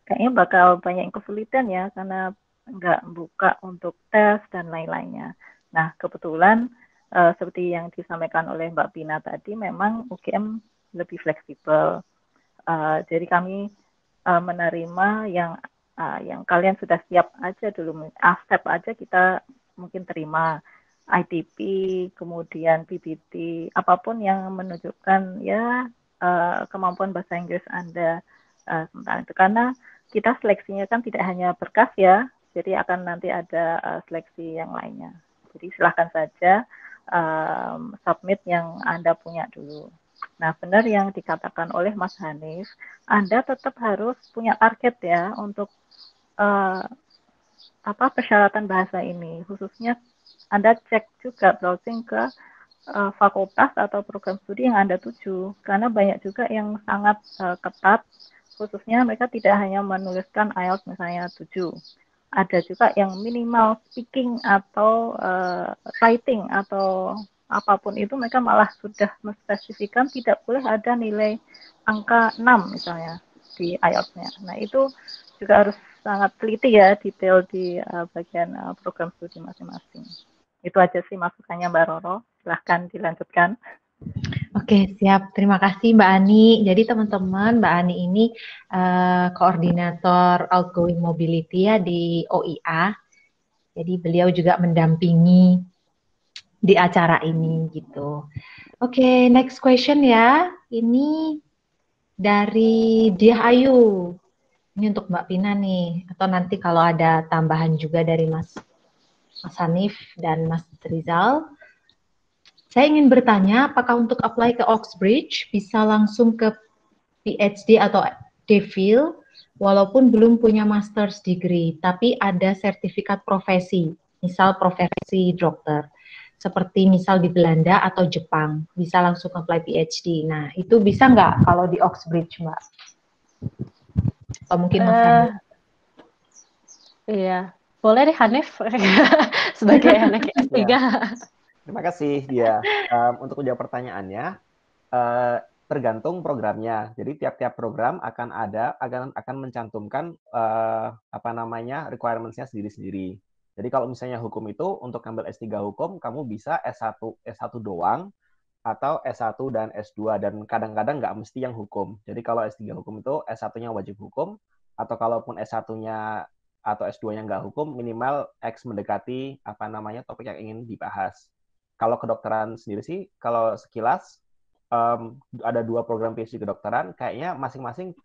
kayaknya bakal banyak yang kesulitan ya karena nggak buka untuk tes dan lain-lainnya. Nah, kebetulan seperti yang disampaikan oleh Mbak Pina tadi, memang UGM lebih fleksibel. Jadi kami menerima yang kalian sudah siap aja dulu, step aja kita mungkin terima ITP, kemudian PBT, apapun yang menunjukkan ya kemampuan bahasa Inggris Anda sementara itu. Karena kita seleksinya kan tidak hanya berkas ya, jadi akan nanti ada seleksi yang lainnya. Jadi silahkan saja submit yang Anda punya dulu. Nah, benar yang dikatakan oleh Mas Hanif, Anda tetap harus punya target ya untuk persyaratan bahasa ini. Khususnya Anda cek juga browsing ke fakultas atau program studi yang Anda tuju. Karena banyak juga yang sangat ketat, khususnya mereka tidak hanya menuliskan IELTS misalnya 7. Ada juga yang minimal speaking atau writing atau apapun itu mereka malah sudah menspesifikan tidak boleh ada nilai angka 6 misalnya di IELTS-nya. Nah, itu juga harus sangat teliti ya, detail di bagian program studi masing-masing. Itu aja sih masukannya Mbak Roro. Silahkan dilanjutkan. Oke, siap. Terima kasih Mbak Ani. Jadi teman-teman, Mbak Ani ini koordinator outgoing mobility ya di OIA. Jadi beliau juga mendampingi di acara ini gitu. Oke, next question ya. Ini dari Diah Ayu. Ini untuk Mbak Pina nih. Atau nanti kalau ada tambahan juga dari Mas Hanif dan Mas Rizal. Saya ingin bertanya, apakah untuk apply ke Oxbridge bisa langsung ke PhD atau DPhil walaupun belum punya master's degree, tapi ada sertifikat profesi, misal profesi dokter, seperti misal di Belanda atau Jepang, bisa langsung apply PhD. Nah, itu bisa nggak kalau di Oxbridge, Mbak? Atau mungkin Mas Hanif? Iya, boleh deh Hanif sebagai anak S3. Terima kasih dia. Untuk menjawab pertanyaannya, tergantung programnya. Jadi tiap-tiap program akan mencantumkan requirements-nya sendiri-sendiri. Jadi kalau misalnya hukum itu untuk ambil S3 hukum, kamu bisa S1 doang atau S1 dan S2, dan kadang-kadang nggak mesti yang hukum. Jadi kalau S3 hukum itu S1-nya wajib hukum, atau kalaupun S1-nya atau S2-nya nggak hukum, minimal X mendekati topik yang ingin dibahas. Kalau kedokteran sendiri sih, kalau sekilas ada 2 program PhD kedokteran, kayaknya masing-masing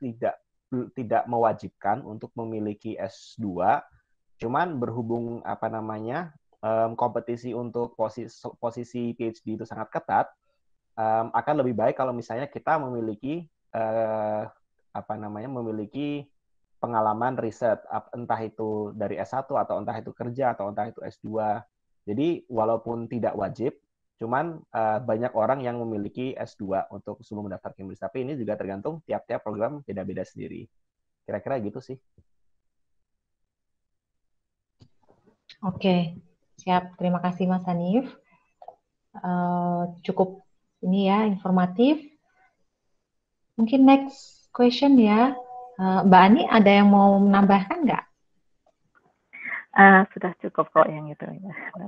tidak mewajibkan untuk memiliki S2, cuman berhubung kompetisi untuk posisi PhD itu sangat ketat, akan lebih baik kalau misalnya kita memiliki memiliki pengalaman riset, entah itu dari S1 atau entah itu kerja atau entah itu S2. Jadi walaupun tidak wajib, cuman banyak orang yang memiliki S2 untuk sebelum mendaftar Cambridge. Tapi ini juga tergantung tiap-tiap program beda-beda sendiri. Kira-kira gitu sih. Oke, siap. Terima kasih Mas Hanif. Cukup ini ya, informatif. Mungkin next question ya. Mbak Ani, ada yang mau menambahkan nggak? Sudah cukup kok yang itu.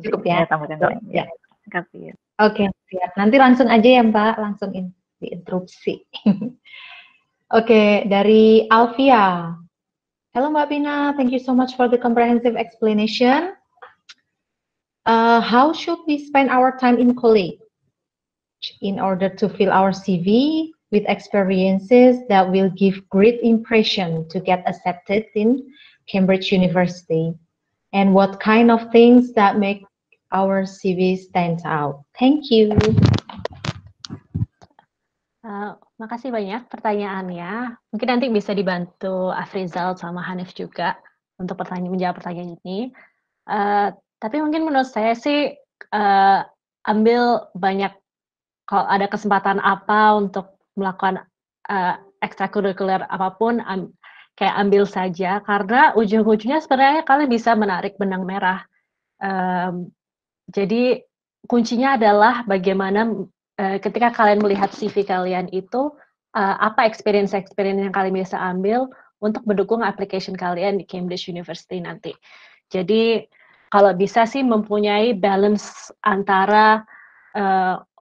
Cukup ya? Ya. Terima kasih. Oke, siap. Nanti langsung aja ya Mbak, langsung diinterupsi. Oke, dari Alfia. Hello Mbak Pina, thank you so much for the comprehensive explanation. How should we spend our time in college in order to fill our CV with experiences that will give great impression to get accepted in Cambridge University? And what kind of things that make our CV stand out? Thank you. Makasih banyak pertanyaannya. Mungkin nanti bisa dibantu Afrizal sama Hanif juga untuk menjawab pertanyaan ini. Tapi mungkin menurut saya sih ambil banyak, kalau ada kesempatan apa untuk melakukan ekstrakurikuler apapun, kayak ambil saja, karena ujung-ujungnya sebenarnya kalian bisa menarik benang merah. Jadi kuncinya adalah bagaimana ketika kalian melihat CV kalian itu, apa experience yang kalian bisa ambil untuk mendukung application kalian di Cambridge University nanti. Jadi kalau bisa sih mempunyai balance antara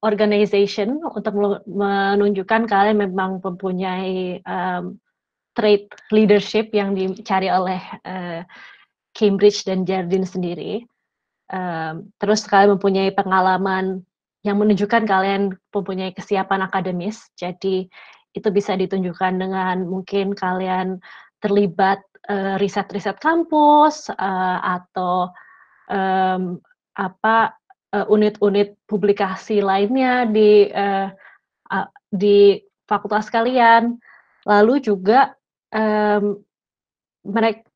organization untuk menunjukkan kalian memang mempunyai trait leadership yang dicari oleh Cambridge dan Jardine sendiri. Terus kalian mempunyai pengalaman yang menunjukkan kalian mempunyai kesiapan akademis. Jadi itu bisa ditunjukkan dengan mungkin kalian terlibat riset-riset kampus atau unit-unit publikasi lainnya di fakultas kalian. Lalu juga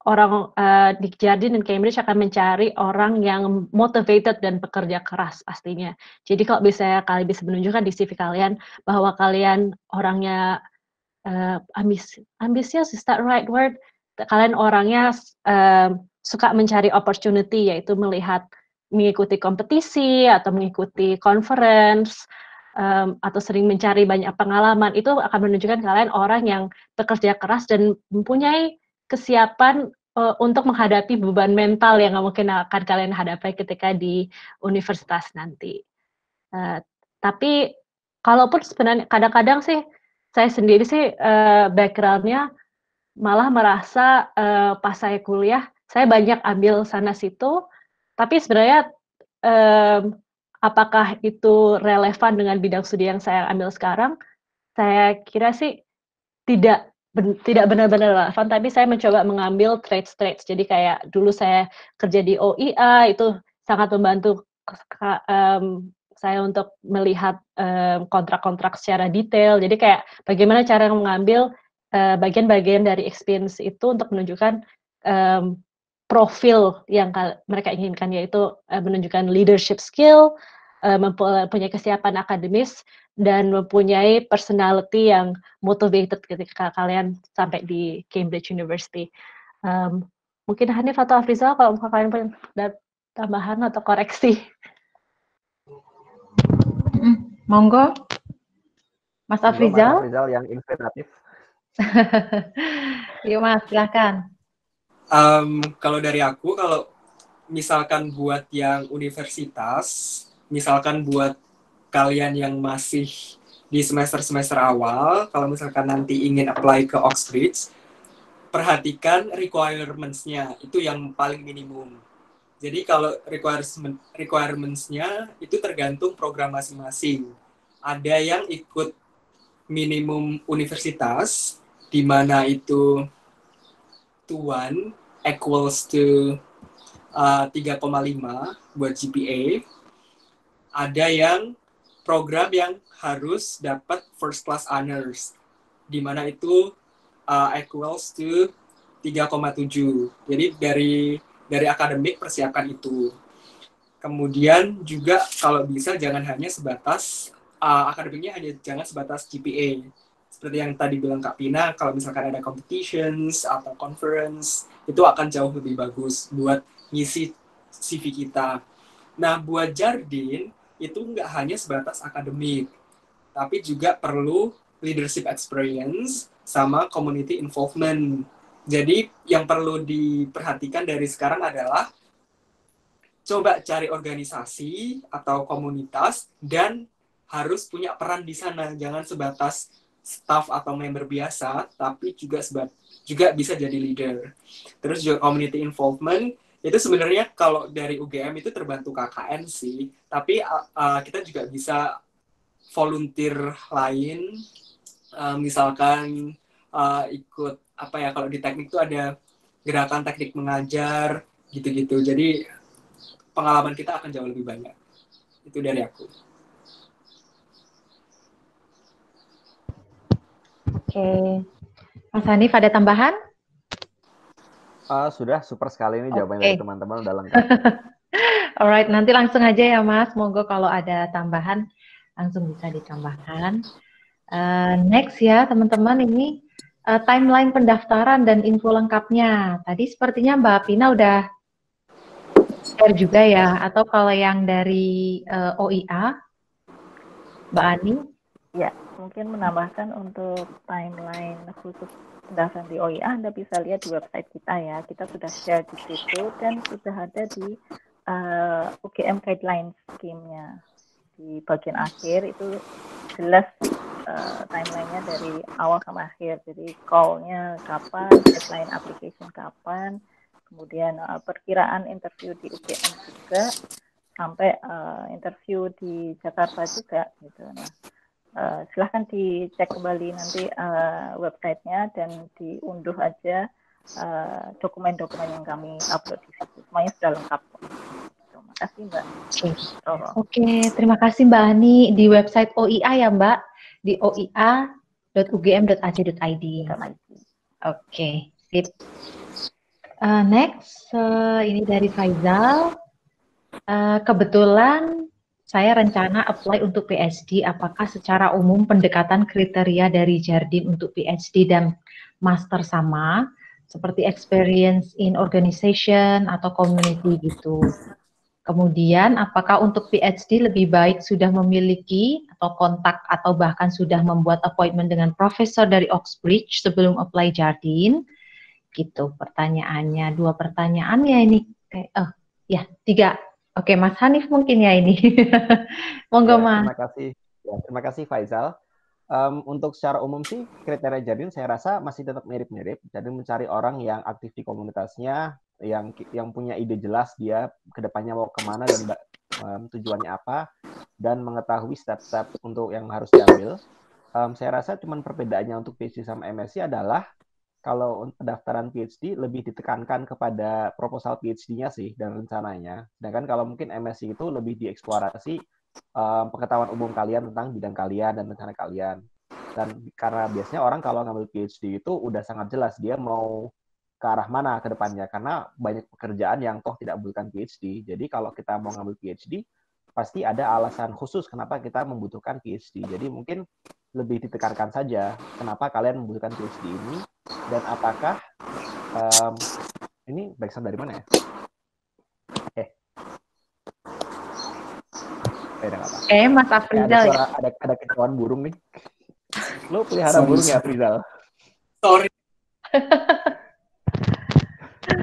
orang di Jardine dan Cambridge akan mencari orang yang motivated dan bekerja keras pastinya. Jadi kalau kalian bisa menunjukkan di CV kalian bahwa kalian orangnya ambisius, is that right word? Kalian orangnya suka mencari opportunity, yaitu mengikuti kompetisi atau mengikuti conference, atau sering mencari banyak pengalaman. Itu akan menunjukkan kalian orang yang bekerja keras dan mempunyai kesiapan untuk menghadapi beban mental yang mungkin akan kalian hadapi ketika di universitas nanti. Tapi kalaupun sebenarnya kadang-kadang sih saya sendiri sih background-nya malah merasa pas saya kuliah saya banyak ambil sana situ, tapi sebenarnya apakah itu relevan dengan bidang studi yang saya ambil sekarang? Saya kira sih tidak benar-benar relevan, tapi saya mencoba mengambil trades. Jadi kayak dulu saya kerja di OIA, itu sangat membantu saya untuk melihat kontrak-kontrak secara detail. Jadi kayak bagaimana cara mengambil bagian-bagian dari experience itu untuk menunjukkan profil yang mereka inginkan, yaitu menunjukkan leadership skill, mempunyai kesiapan akademis, dan mempunyai personality yang motivated ketika kalian sampai di Cambridge University. Mungkin Hanif atau Afrizal kalau kalian punya tambahan atau koreksi. Monggo, Mas Afrizal. Mas Afrizal yang inspiratif. Yuk Mas, silakan. Kalau dari aku, kalau misalkan buat yang universitas, misalkan buat kalian yang masih di semester-semester awal, kalau misalkan nanti ingin apply ke Oxbridge, perhatikan requirements-nya, itu yang paling minimum. Jadi kalau requirements-nya itu tergantung program masing-masing. Ada yang ikut minimum universitas, di mana itu 1 equals to 3,5 buat GPA. Ada yang program yang harus dapat first class honors, di mana itu equals to 3,7. Jadi dari akademik persiapkan itu. Kemudian juga kalau bisa jangan hanya sebatas akademiknya, jangan sebatas GPA. Seperti yang tadi bilang Kak Pina, kalau misalkan ada competitions atau conference, itu akan jauh lebih bagus buat ngisi CV kita. Nah, buat Jardine, itu nggak hanya sebatas akademik, tapi juga perlu leadership experience sama community involvement. Jadi, yang perlu diperhatikan dari sekarang adalah coba cari organisasi atau komunitas dan harus punya peran di sana. Jangan sebatas staff atau member biasa, tapi juga bisa jadi leader. Terus juga community involvement, itu sebenarnya kalau dari UGM itu terbantu KKN sih, tapi kita juga bisa volunteer lain, misalkan ikut kalau di teknik itu ada gerakan teknik mengajar gitu-gitu. Jadi pengalaman kita akan jauh lebih banyak. Itu dari aku. Oke. Mas Hanif ada tambahan? Sudah super sekali ini jawaban dari teman-teman udah lengkap. Alright, nanti langsung aja ya Mas. Monggo kalau ada tambahan langsung bisa ditambahkan. Next ya teman-teman, ini timeline pendaftaran dan info lengkapnya. Tadi sepertinya Mbak Pina udah share juga ya, atau kalau yang dari OIA, Mbak Ani? Ya, mungkin menambahkan untuk timeline khusus pendaftaran di OIA, Anda bisa lihat di website kita ya. Kita sudah share di situ dan sudah ada di UGM Guidelines Scheme-nya. Di bagian akhir itu jelas timeline-nya dari awal sampai akhir. Jadi call-nya kapan, deadline application kapan, kemudian perkiraan interview di UGM juga, sampai interview di Jakarta juga gitu. Nah, silahkan dicek kembali nanti websitenya dan diunduh aja dokumen-dokumen yang kami upload di situ. Semuanya sudah lengkap. Terima kasih Mbak. Oke, terima kasih Mbak Ani. Di website OIA ya Mbak, di oia.ugm.ac.id. Oke, sip. Next, ini dari Faizal. Kebetulan saya rencana apply untuk PhD. Apakah secara umum pendekatan kriteria dari Jardine untuk PhD dan master sama, seperti experience in organization atau community gitu? Kemudian, apakah untuk PhD lebih baik sudah memiliki atau kontak atau bahkan sudah membuat appointment dengan profesor dari Oxbridge sebelum apply Jardine? gitu pertanyaannya. 2 pertanyaan ya ini. Ya 3. Oke, Mas Hanif mungkin ya ini. Monggo, Ya, Mas. terima kasih. Ya, terima kasih Faisal. Untuk secara umum sih kriteria Jardin saya rasa masih tetap mirip-mirip. Jadi mencari orang yang aktif di komunitasnya, yang punya ide jelas dia kedepannya mau kemana dan tujuannya apa, dan mengetahui step-step untuk yang harus diambil. Saya rasa cuman perbedaannya untuk PhD sama MSc adalah kalau pendaftaran PhD lebih ditekankan kepada proposal PhD-nya sih dan rencananya. Sedangkan kalau mungkin MSc itu lebih dieksplorasi pengetahuan umum kalian tentang bidang kalian dan rencana kalian. Dan karena biasanya orang kalau ngambil PhD itu udah sangat jelas dia mau ke arah mana ke depannya, karena banyak pekerjaan yang toh tidak membutuhkan PhD. Jadi kalau kita mau ngambil PhD, pasti ada alasan khusus kenapa kita membutuhkan PhD. Jadi mungkin lebih ditekankan saja kenapa kalian membutuhkan PhD ini, dan apakah ini backsound dari mana ya? Mas Afrizal ya. Ada kicauan burung nih. Lo pelihara burung ya, Afrizal? Sorry.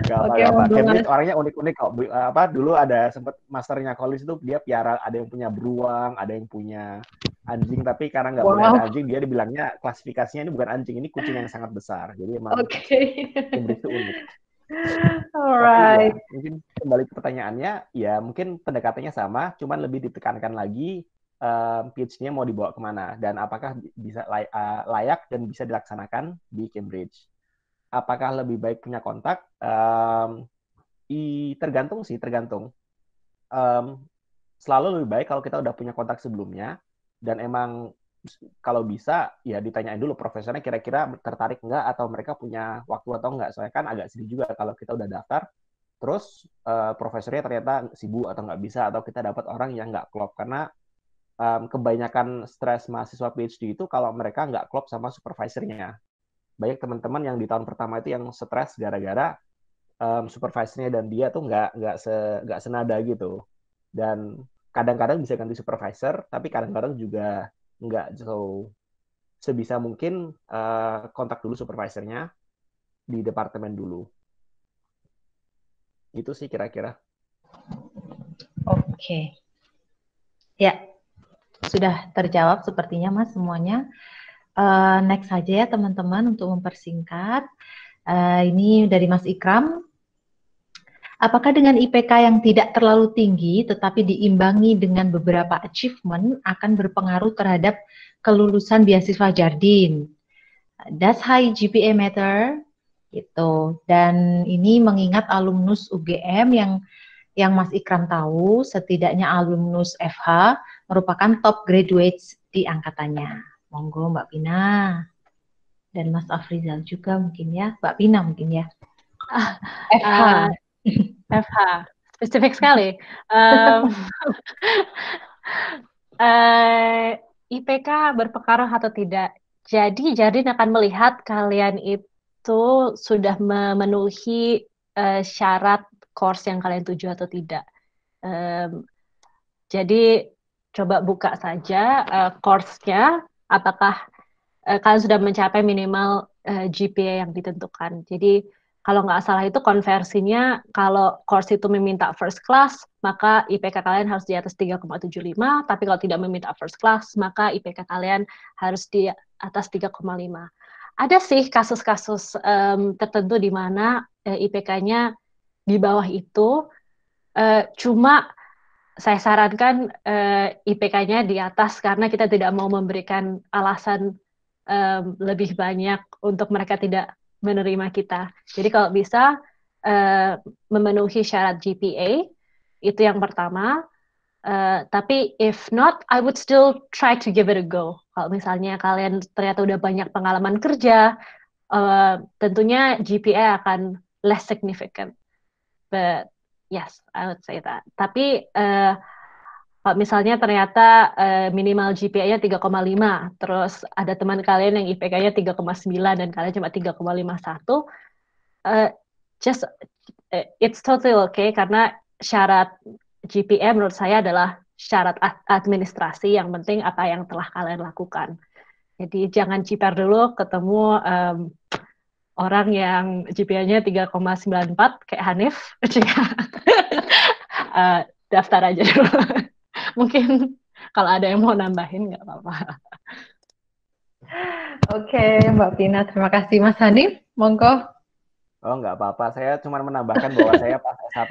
Gak apa-apa. Cambridge orangnya unik-unik kok. Dulu ada sempat masternya Collins itu dia piara, ada yang punya beruang, ada yang punya anjing, tapi karena nggak boleh ada anjing, dia dibilangnya klasifikasinya ini bukan anjing, ini kucing yang sangat besar. Jadi emang Cambridge itu unik. Alright. Ya, mungkin kembali ke pertanyaannya, ya mungkin pendekatannya sama, cuman lebih ditekankan lagi PhD-nya mau dibawa kemana dan apakah bisa layak dan bisa dilaksanakan di Cambridge. Apakah lebih baik punya kontak? Tergantung sih, tergantung. Selalu lebih baik kalau kita udah punya kontak sebelumnya dan emang kalau bisa ya ditanyain dulu profesornya kira-kira tertarik nggak atau mereka punya waktu atau nggak. Soalnya kan agak sedih juga kalau kita udah daftar terus profesornya ternyata sibuk atau nggak bisa, atau kita dapat orang yang nggak klop. Karena kebanyakan stres mahasiswa PhD itu kalau mereka nggak klop sama supervisornya. Banyak teman-teman yang di tahun pertama itu yang stres gara-gara supervisornya dan dia tuh nggak senada gitu. Dan kadang-kadang bisa ganti supervisor, tapi kadang-kadang juga nggak. So, sebisa mungkin kontak dulu supervisornya di departemen dulu. Itu sih kira-kira. Oke. Ya, sudah terjawab sepertinya Mas semuanya. Next saja ya teman-teman untuk mempersingkat. Ini dari Mas Ikram. Apakah dengan IPK yang tidak terlalu tinggi tetapi diimbangi dengan beberapa achievement akan berpengaruh terhadap kelulusan beasiswa Jardin? Does high GPA matter? Gitu. Dan ini mengingat alumnus UGM yang Mas Ikram tahu, setidaknya alumnus FH merupakan top graduates di angkatannya. Monggo Mbak Pina. Dan Mas Afrizal juga mungkin ya. Mbak Pina mungkin ya. FH. FH. Spesifik sekali. IPK berpengaruh atau tidak? Jadi Jardin akan melihat kalian itu sudah memenuhi syarat course yang kalian tuju atau tidak. Jadi coba buka saja course-nya, apakah kalian sudah mencapai minimal GPA yang ditentukan. Jadi kalau nggak salah itu konversinya, kalau course itu meminta first class, maka IPK kalian harus di atas 3,75, tapi kalau tidak meminta first class, maka IPK kalian harus di atas 3,5. Ada sih kasus-kasus tertentu di mana IPK-nya di bawah itu, cuma saya sarankan IPK-nya di atas karena kita tidak mau memberikan alasan lebih banyak untuk mereka tidak menerima kita. Jadi kalau bisa memenuhi syarat GPA, itu yang pertama. Tapi if not, I would still try to give it a go. Kalau misalnya kalian ternyata udah banyak pengalaman kerja, tentunya GPA akan less significant. But yes, I would say that. Tapi kalau misalnya ternyata minimal GPA-nya 3,5, terus ada teman kalian yang IPK-nya 3,9 dan kalian cuma 3,51, just it's totally okay karena syarat GPA menurut saya adalah syarat administrasi, yang penting apa yang telah kalian lakukan. Jadi jangan ciper dulu ketemu orang yang GPA-nya 3,94 kayak Hanif, daftar aja dulu. Mungkin kalau ada yang mau nambahin nggak apa-apa. Oke, Mbak Pina, terima kasih. Mas Hanif, monggo. Oh, nggak apa-apa. Saya cuma menambahkan bahwa saya pas S1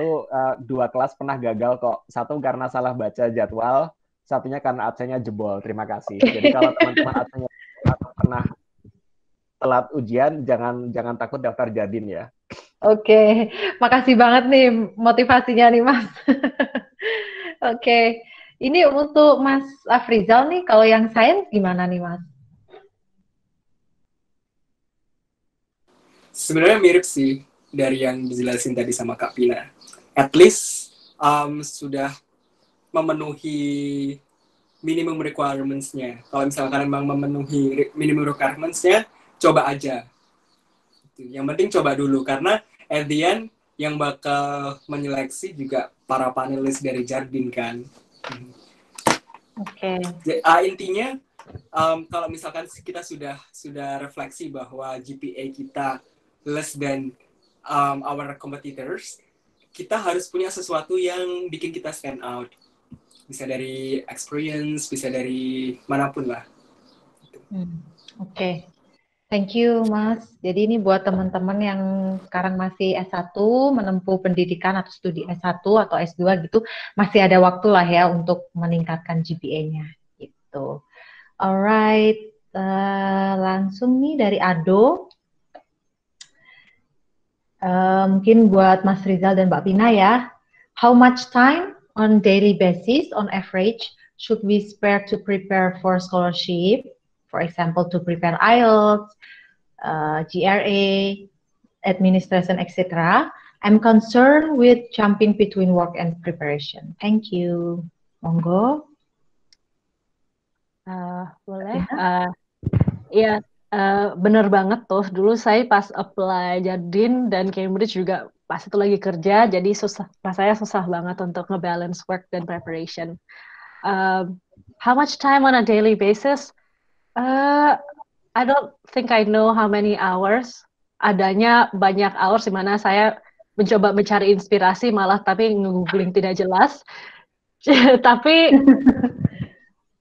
2 kelas pernah gagal kok. Satu karena salah baca jadwal, satunya karena absennya jebol. Terima kasih. Jadi kalau teman-teman absennya atau pernah telat ujian, jangan takut daftar Jadin ya. Oke, makasih banget nih motivasinya nih Mas. Oke, ini untuk Mas Afrizal nih, kalau yang sains gimana nih Mas? Sebenarnya mirip sih dari yang dijelasin tadi sama Kak Pina. At least sudah memenuhi minimum requirements-nya. Kalau misalkan memang memenuhi minimum requirements-nya, coba aja. Yang penting coba dulu, karena at the end yang bakal menyeleksi juga para panelis dari Jardin kan. Oke. Intinya kalau misalkan kita sudah refleksi bahwa GPA kita less than our competitors, kita harus punya sesuatu yang bikin kita stand out. Bisa dari experience, bisa dari manapun lah. Oke. Thank you, Mas. Jadi ini buat teman-teman yang sekarang masih S1, menempuh pendidikan atau studi S1 atau S2 gitu, masih ada waktu lah ya untuk meningkatkan GPA-nya gitu. Alright, langsung nih dari Ado. Mungkin buat Mas Rizal dan Mbak Pina ya. How much time on daily basis, on average, should we spare to prepare for scholarship? For example, to prepare IELTS, GRE, administration, etc. I'm concerned with jumping between work and preparation. Thank you. Monggo. Boleh. Iya, bener banget tuh. Dulu saya pas apply Jardin dan Cambridge juga pas itu lagi kerja, jadi rasanya susah banget untuk ngebalance work dan preparation. How much time on a daily basis? I don't think I know how many hours. Adanya banyak hours di mana saya mencoba mencari inspirasi malah tapi nge-googling tidak jelas. Tapi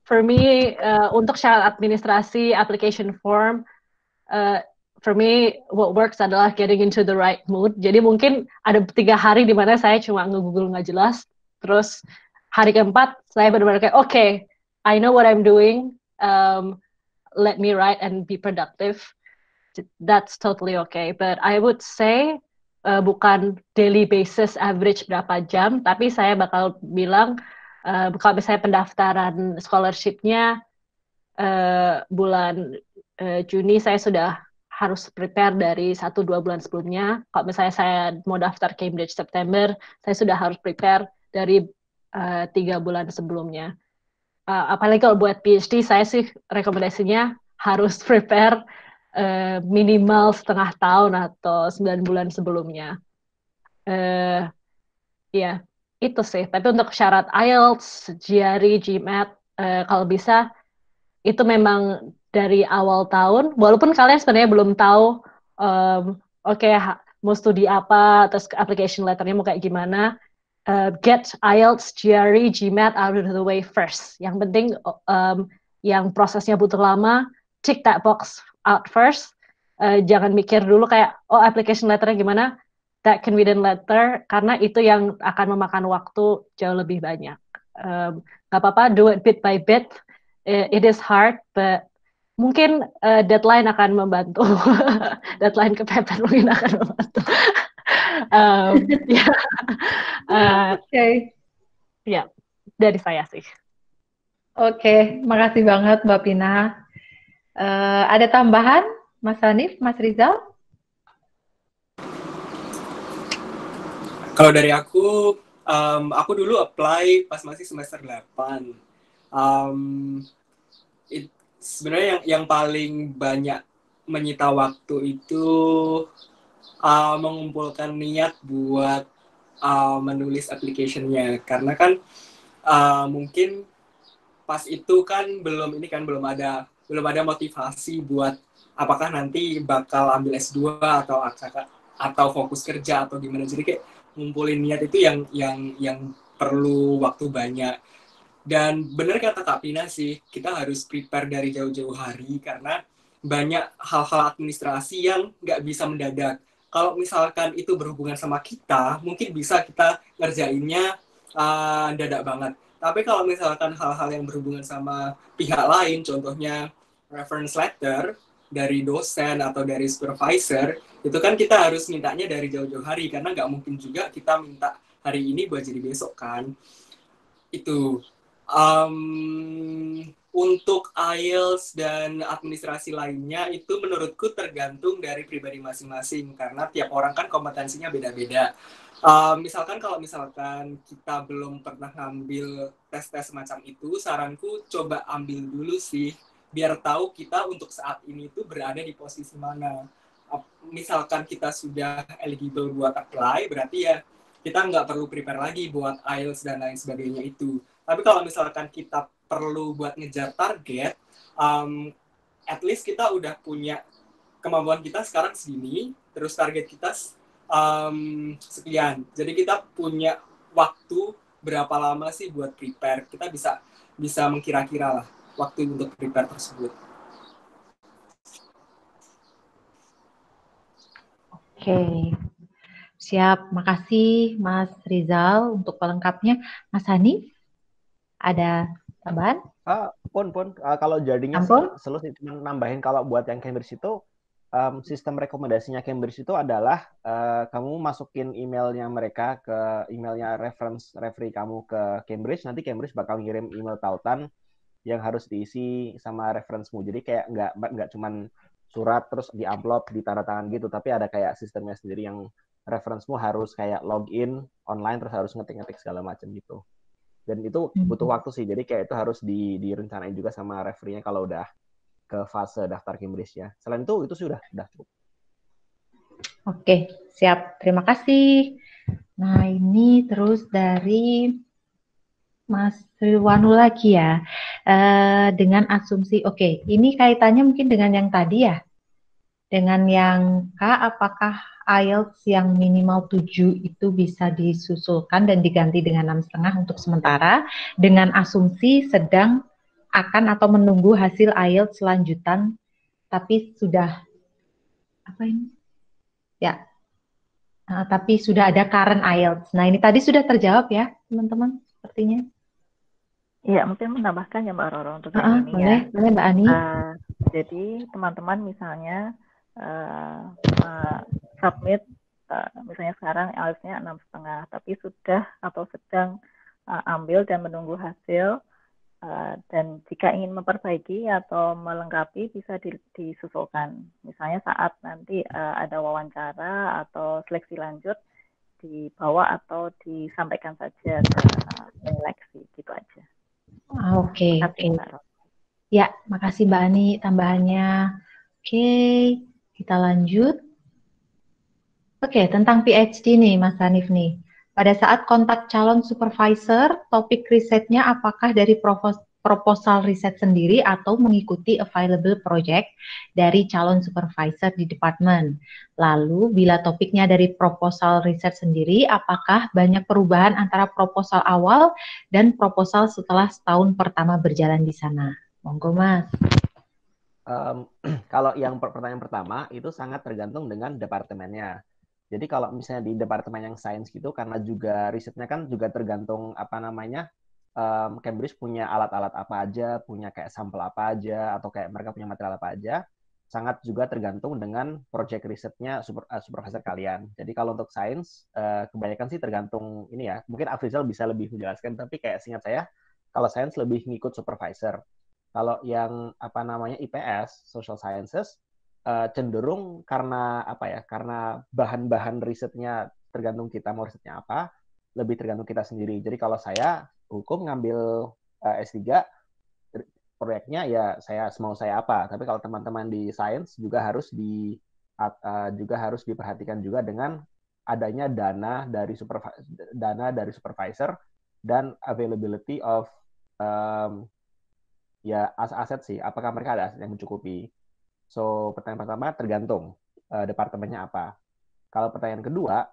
for me, untuk syarat administrasi, application form, for me, what works adalah getting into the right mood. Jadi mungkin ada 3 hari di mana saya cuma nge-google nggak jelas. Terus hari keempat, saya benar-benar kayak, okay, I know what I'm doing. Let me write and be productive. That's totally okay. But I would say bukan daily basis average berapa jam, tapi saya bakal bilang kalau misalnya pendaftaran scholarship-nya bulan Juni, saya sudah harus prepare dari 1-2 bulan sebelumnya. Kalau misalnya saya mau daftar Cambridge September, saya sudah harus prepare dari 3 bulan sebelumnya. Apalagi kalau buat PhD, saya sih rekomendasinya harus prepare minimal setengah tahun atau 9 bulan sebelumnya. Ya, itu sih. Tapi untuk syarat IELTS, GRE, GMAT, kalau bisa, itu memang dari awal tahun, walaupun kalian sebenarnya belum tahu, mau studi apa, terus application letternya mau kayak gimana, get IELTS, GRE, GMAT out of the way first. Yang penting yang prosesnya butuh lama, tick that box out first. Jangan mikir dulu kayak, application letternya gimana, that can be done later, karena itu yang akan memakan waktu jauh lebih banyak. Gak apa-apa, do it bit by bit. It is hard, but mungkin deadline akan membantu. Deadline kepepet mungkin akan membantu. Ya, dari saya sih. Oke, makasih banget Mbak Pina. Ada tambahan, Mas Hanif, Mas Rizal? Kalau dari aku dulu apply pas masih semester 8. Sebenarnya yang paling banyak menyita waktu itu mengumpulkan niat buat menulis application-nya, karena kan mungkin pas itu kan belum ada motivasi buat apakah nanti bakal ambil S2 atau fokus kerja atau gimana. Jadi kayak ngumpulin niat itu yang perlu waktu banyak. Dan benar kata Kak Pina sih, kita harus prepare dari jauh-jauh hari karena banyak hal-hal administrasi yang nggak bisa mendadak. Kalau misalkan itu berhubungan sama kita, mungkin bisa kita ngerjainnya dadak banget. Tapi kalau misalkan hal-hal yang berhubungan sama pihak lain, contohnya reference letter dari dosen atau dari supervisor, itu kan kita harus mintanya dari jauh-jauh hari karena nggak mungkin juga kita minta hari ini buat jadi besok kan. Itu untuk IELTS dan administrasi lainnya itu menurutku tergantung dari pribadi masing-masing karena tiap orang kan kompetensinya beda-beda. Misalkan kalau misalkan kita belum pernah ngambil tes-tes semacam itu, saranku coba ambil dulu sih biar tahu kita untuk saat ini itu berada di posisi mana. Misalkan kita sudah eligible buat apply, berarti ya kita nggak perlu prepare lagi buat IELTS dan lain sebagainya itu. Tapi kalau misalkan kita perlu buat ngejar target, at least kita udah punya kemampuan kita sekarang segini, terus target kita sekian. Jadi kita punya waktu berapa lama sih buat prepare. Kita bisa mengkira-kira lah waktu untuk prepare tersebut. Oke. Siap, makasih Mas Rizal untuk pelengkapnya. Mas Hani, ada tambahan? Kalau jadinya selesai cuma nambahin kalau buat yang Cambridge itu sistem rekomendasinya Cambridge itu adalah kamu masukin emailnya mereka ke emailnya referee kamu ke Cambridge, nanti Cambridge bakal ngirim email tautan yang harus diisi sama referensmu. Jadi kayak nggak cuman surat terus di amplop ditanda tangan gitu, tapi ada kayak sistemnya sendiri yang referensmu harus kayak login online terus harus ngetik-ngetik segala macam gitu. Dan itu butuh waktu sih, jadi kayak itu harus direncanain juga sama referee-nya kalau udah ke fase daftar Cambridge ya. Selain itu sudah cukup. Oke, siap. Terima kasih. Nah, ini terus dari Mas Rilwanu lagi ya. Dengan asumsi, oke, ini kaitannya mungkin dengan yang tadi ya. Dengan yang K, apakah IELTS yang minimal 7 itu bisa disusulkan dan diganti dengan 6,5 untuk sementara dengan asumsi sedang akan atau menunggu hasil IELTS lanjutan tapi sudah tapi sudah ada current IELTS. Nah, ini tadi sudah terjawab ya, teman-teman, sepertinya. Iya, mungkin menambahkan ya Mbak Roro untuk yang ini ya. Boleh Mbak Ani. Jadi teman-teman misalnya submit misalnya sekarang IELTS-nya 6,5, tapi sudah atau sedang ambil dan menunggu hasil, dan jika ingin memperbaiki atau melengkapi bisa disusulkan. Misalnya saat nanti ada wawancara atau seleksi lanjut dibawa atau disampaikan saja ke seleksi, gitu aja. Oke. Ya, makasih Mbak Ani tambahannya. Oke, kita lanjut. Oke, tentang PhD nih Mas Hanif nih. Pada saat kontak calon supervisor, topik risetnya apakah dari proposal riset sendiri atau mengikuti available project dari calon supervisor di departemen. Lalu, bila topiknya dari proposal riset sendiri, apakah banyak perubahan antara proposal awal dan proposal setelah setahun pertama berjalan di sana? Monggo Mas. Kalau yang pertanyaan pertama itu sangat tergantung dengan departemennya. Jadi kalau misalnya di departemen yang sains gitu, karena juga risetnya kan juga tergantung Cambridge punya alat-alat apa aja, punya kayak sampel apa aja, atau kayak mereka punya material apa aja, sangat juga tergantung dengan project risetnya supervisor kalian. Jadi kalau untuk sains, kebanyakan sih tergantung ini ya, mungkin Afrizal bisa lebih menjelaskan, tapi kayak seingat saya, kalau sains lebih ngikut supervisor. Kalau yang IPS, social sciences, cenderung karena karena bahan-bahan risetnya tergantung kita mau risetnya apa, lebih tergantung kita sendiri. Jadi kalau saya hukum ngambil S3 proyeknya ya mau saya apa, tapi kalau teman-teman di sains juga harus diperhatikan juga dengan adanya dana dari supervisor dan availability of aset sih, apakah mereka ada aset yang mencukupi. So, pertanyaan pertama tergantung departemennya apa. Kalau pertanyaan kedua,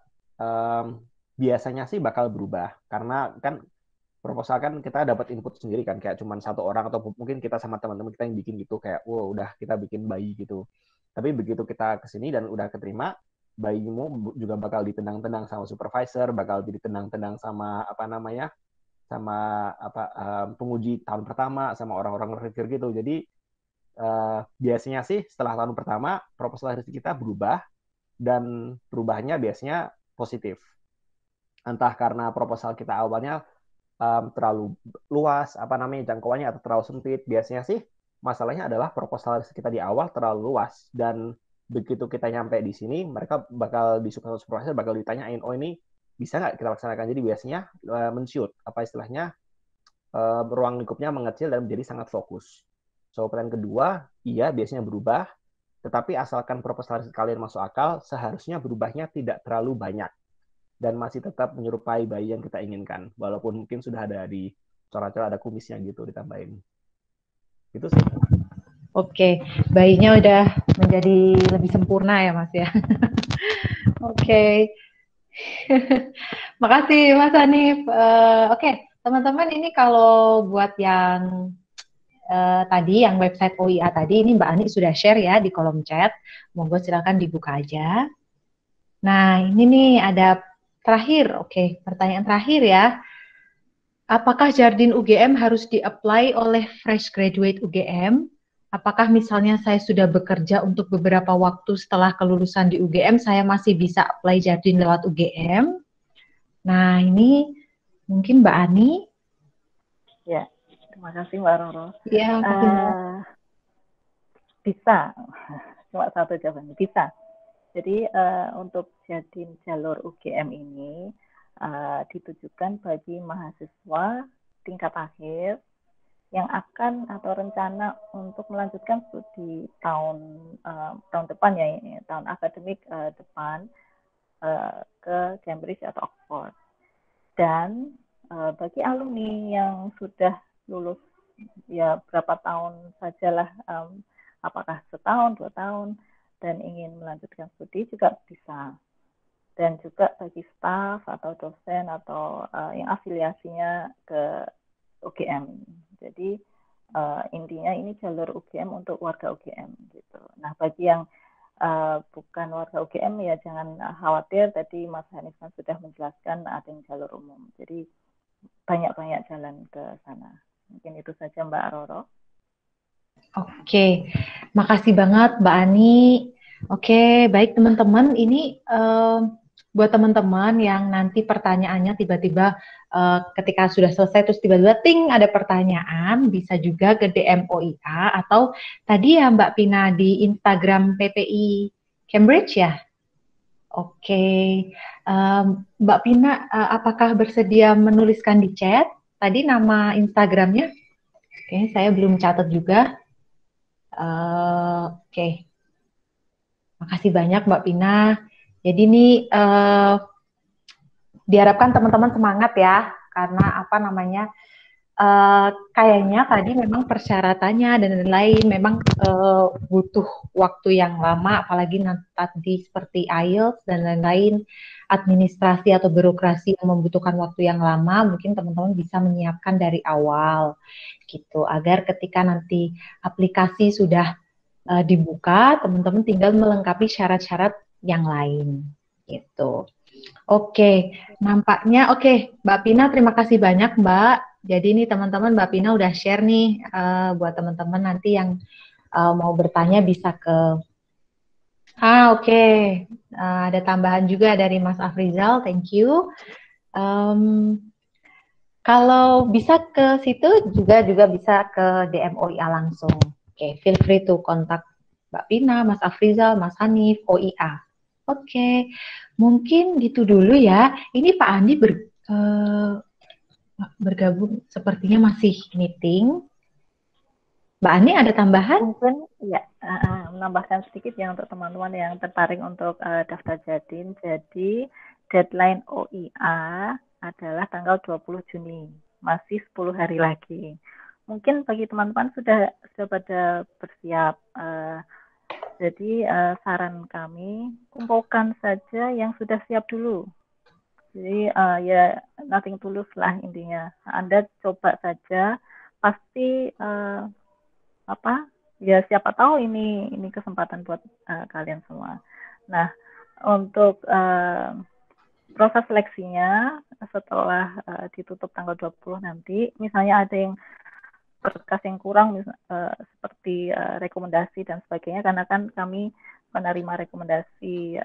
biasanya sih bakal berubah. Karena kan proposal kan kita dapat input sendiri kan, kayak cuma satu orang atau mungkin kita sama teman-teman kita yang bikin gitu, kayak wow udah kita bikin bayi gitu. Tapi begitu kita kesini dan udah keterima, bayimu juga bakal ditendang-tendang sama supervisor, bakal ditendang-tendang sama apa namanya, sama apa penguji tahun pertama, sama orang-orang reviewer gitu. Jadi biasanya sih setelah tahun pertama proposal kita berubah, dan perubahannya biasanya positif. Entah karena proposal kita awalnya terlalu luas, apa namanya, jangkauannya, atau terlalu sempit. Biasanya sih masalahnya adalah proposal kita di awal terlalu luas, dan begitu kita nyampe di sini, mereka bakal disukai supervisor, bakal ditanyain, oh ini bisa nggak kita laksanakan. Jadi biasanya men-shoot, apa istilahnya, ruang lingkupnya mengecil dan menjadi sangat fokus. So, pertanyaan kedua, iya biasanya berubah, tetapi asalkan proposal kalian masuk akal, seharusnya berubahnya tidak terlalu banyak dan masih tetap menyerupai bayi yang kita inginkan, walaupun mungkin sudah ada di corak-corak, ada kumisnya gitu ditambahin. Itu sih. Oke, bayinya udah menjadi lebih sempurna ya Mas ya. Oke. Makasih Mas Hanif. Oke, teman-teman, ini kalau buat yang tadi yang website OIA tadi, ini Mbak Ani sudah share ya di kolom chat. Monggo silakan dibuka aja. Nah, ini nih ada terakhir. Oke, pertanyaan terakhir ya. Apakah Jardin UGM harus di-apply oleh fresh graduate UGM? Apakah misalnya saya sudah bekerja untuk beberapa waktu setelah kelulusan di UGM, saya masih bisa apply Jardin lewat UGM? Nah, ini mungkin Mbak Ani. Ya, terima kasih Mbak Roro. Iya, makasih Mbak. Bisa, cuma satu jawabannya, bisa. Jadi untuk Jardin jalur UGM ini ditujukan bagi mahasiswa tingkat akhir yang akan atau rencana untuk melanjutkan studi tahun depan ya, tahun akademik depan ke Cambridge atau Oxford. Dan bagi alumni yang sudah lulus ya berapa tahun sajalah, apakah setahun, 2 tahun, dan ingin melanjutkan studi juga bisa. Dan juga bagi staf atau dosen atau yang afiliasinya ke UGM. Jadi intinya ini jalur UGM untuk warga UGM gitu. Nah, bagi yang bukan warga UGM ya jangan khawatir, tadi Mas Hanif sudah menjelaskan ada yang jalur umum. Jadi banyak-banyak jalan ke sana. Mungkin itu saja Mbak Roro. Oke, makasih banget Mbak Ani. Oke, baik teman-teman, ini buat teman-teman yang nanti pertanyaannya tiba-tiba ketika sudah selesai terus tiba-tiba ting ada pertanyaan, bisa juga ke DM OIA atau tadi ya Mbak Pina di Instagram PPI Cambridge ya. Oke, Mbak Pina apakah bersedia menuliskan di chat tadi nama Instagramnya? Oke, saya belum catat juga. Oke. Makasih banyak Mbak Pina. Jadi ini diharapkan teman-teman semangat ya, karena apa namanya, kayaknya tadi memang persyaratannya dan lain-lain memang butuh waktu yang lama, apalagi tadi seperti IELTS dan lain-lain, administrasi atau birokrasi yang membutuhkan waktu yang lama, mungkin teman-teman bisa menyiapkan dari awal gitu, agar ketika nanti aplikasi sudah dibuka, teman-teman tinggal melengkapi syarat-syarat yang lain gitu. Oke, nampaknya oke, Mbak Pina, terima kasih banyak Mbak. Jadi ini teman-teman Mbak Pina udah share nih buat teman-teman nanti yang mau bertanya bisa ke oke. Ada tambahan juga dari Mas Afrizal, thank you. Kalau bisa ke situ juga bisa ke DM OIA langsung. Oke, feel free to kontak Mbak Pina, Mas Afrizal, Mas Hanif, OIA. Oke, mungkin gitu dulu ya. Ini Pak Andi bergabung, sepertinya masih meeting. Mbak Ani ada tambahan? Mungkin ya, menambahkan sedikit ya untuk teman-teman yang tertarik untuk daftar Jardin. Jadi deadline OIA adalah tanggal 20 Juni, masih 10 hari lagi. Mungkin bagi teman-teman sudah pada bersiap Jadi saran kami, kumpulkan saja yang sudah siap dulu. Jadi ya nothing to lose lah intinya. Anda coba saja, pasti ya siapa tahu ini kesempatan buat kalian semua. Nah, untuk proses seleksinya setelah ditutup tanggal 20 nanti, misalnya ada yang berkas yang kurang seperti rekomendasi dan sebagainya, karena kan kami menerima rekomendasi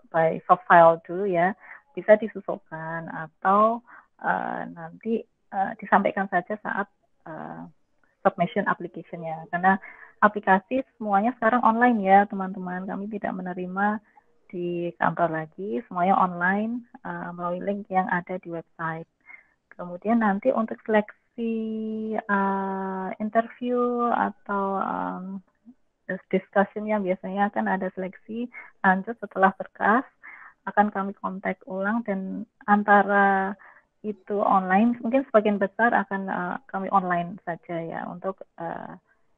by soft file dulu ya, bisa disusulkan atau nanti disampaikan saja saat submission application-nya, karena aplikasi semuanya sekarang online ya teman-teman, kami tidak menerima di kantor lagi, semuanya online melalui link yang ada di website. Kemudian nanti untuk seleksi interview atau discussion-nya biasanya kan ada seleksi lanjut setelah berkas, akan kami kontak ulang, dan antara itu online, mungkin sebagian besar akan kami online saja ya untuk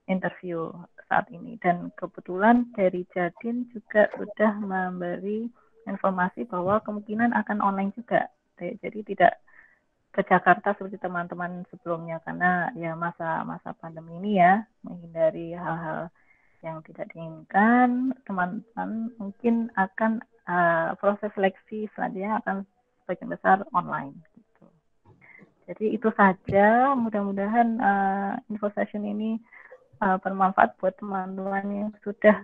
interview saat ini. Dan kebetulan dari Jadin juga sudah memberi informasi bahwa kemungkinan akan online juga, jadi tidak ke Jakarta seperti teman-teman sebelumnya, karena ya masa pandemi ini ya, menghindari hal-hal yang tidak diinginkan, teman-teman mungkin akan proses seleksi selanjutnya akan sebagian besar online gitu. Jadi itu saja, mudah-mudahan info session ini bermanfaat buat teman-teman yang sudah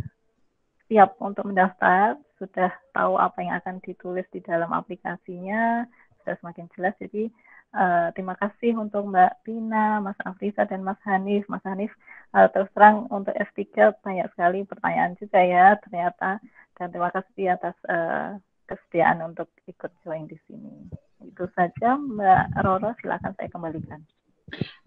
siap untuk mendaftar, sudah tahu apa yang akan ditulis di dalam aplikasinya, sudah semakin jelas. Jadi terima kasih untuk Mbak Pina, Mas Afriza, dan Mas Hanif. Mas Hanif, terus terang untuk S3 banyak sekali pertanyaan juga ya ternyata, dan terima kasih atas kesediaan untuk ikut join di sini. Itu saja Mbak Roro, silakan saya kembalikan.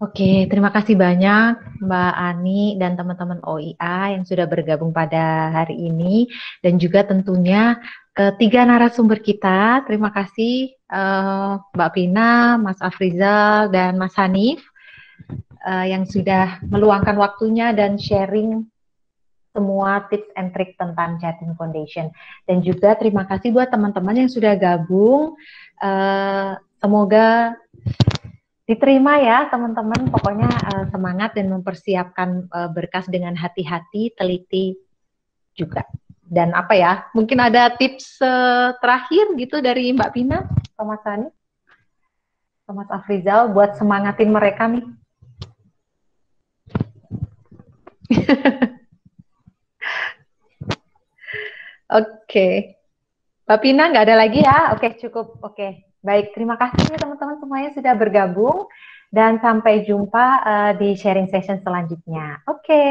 Oke, terima kasih banyak Mbak Ani dan teman-teman OIA yang sudah bergabung pada hari ini, dan juga tentunya ketiga narasumber kita. Terima kasih Mbak Pina, Mas Afrizal, dan Mas Hanif yang sudah meluangkan waktunya dan sharing semua tips and trik tentang Jadin Foundation. Dan juga terima kasih buat teman-teman yang sudah gabung. Semoga diterima ya teman-teman, pokoknya semangat dan mempersiapkan berkas dengan hati-hati, teliti juga. Dan apa ya, mungkin ada tips terakhir gitu dari Mbak Pina, Mas Hani, Mas Afrizal buat semangatin mereka nih. Oke. Mbak Pina nggak ada lagi ya? Oke, cukup. Oke. Baik, terima kasih ya teman-teman semuanya sudah bergabung, dan sampai jumpa di sharing session selanjutnya. Oke,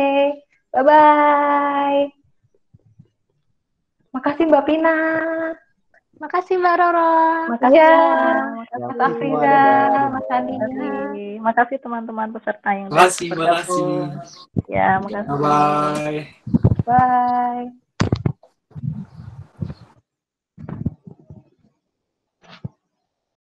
bye-bye. Makasih Mbak Pina. Makasih Mbak Roro. Makasih Ya, Mas Afriza, Mas Ani. Makasih teman-teman peserta yang Makasih, makasih. Ya, makasih. Bye. Bye.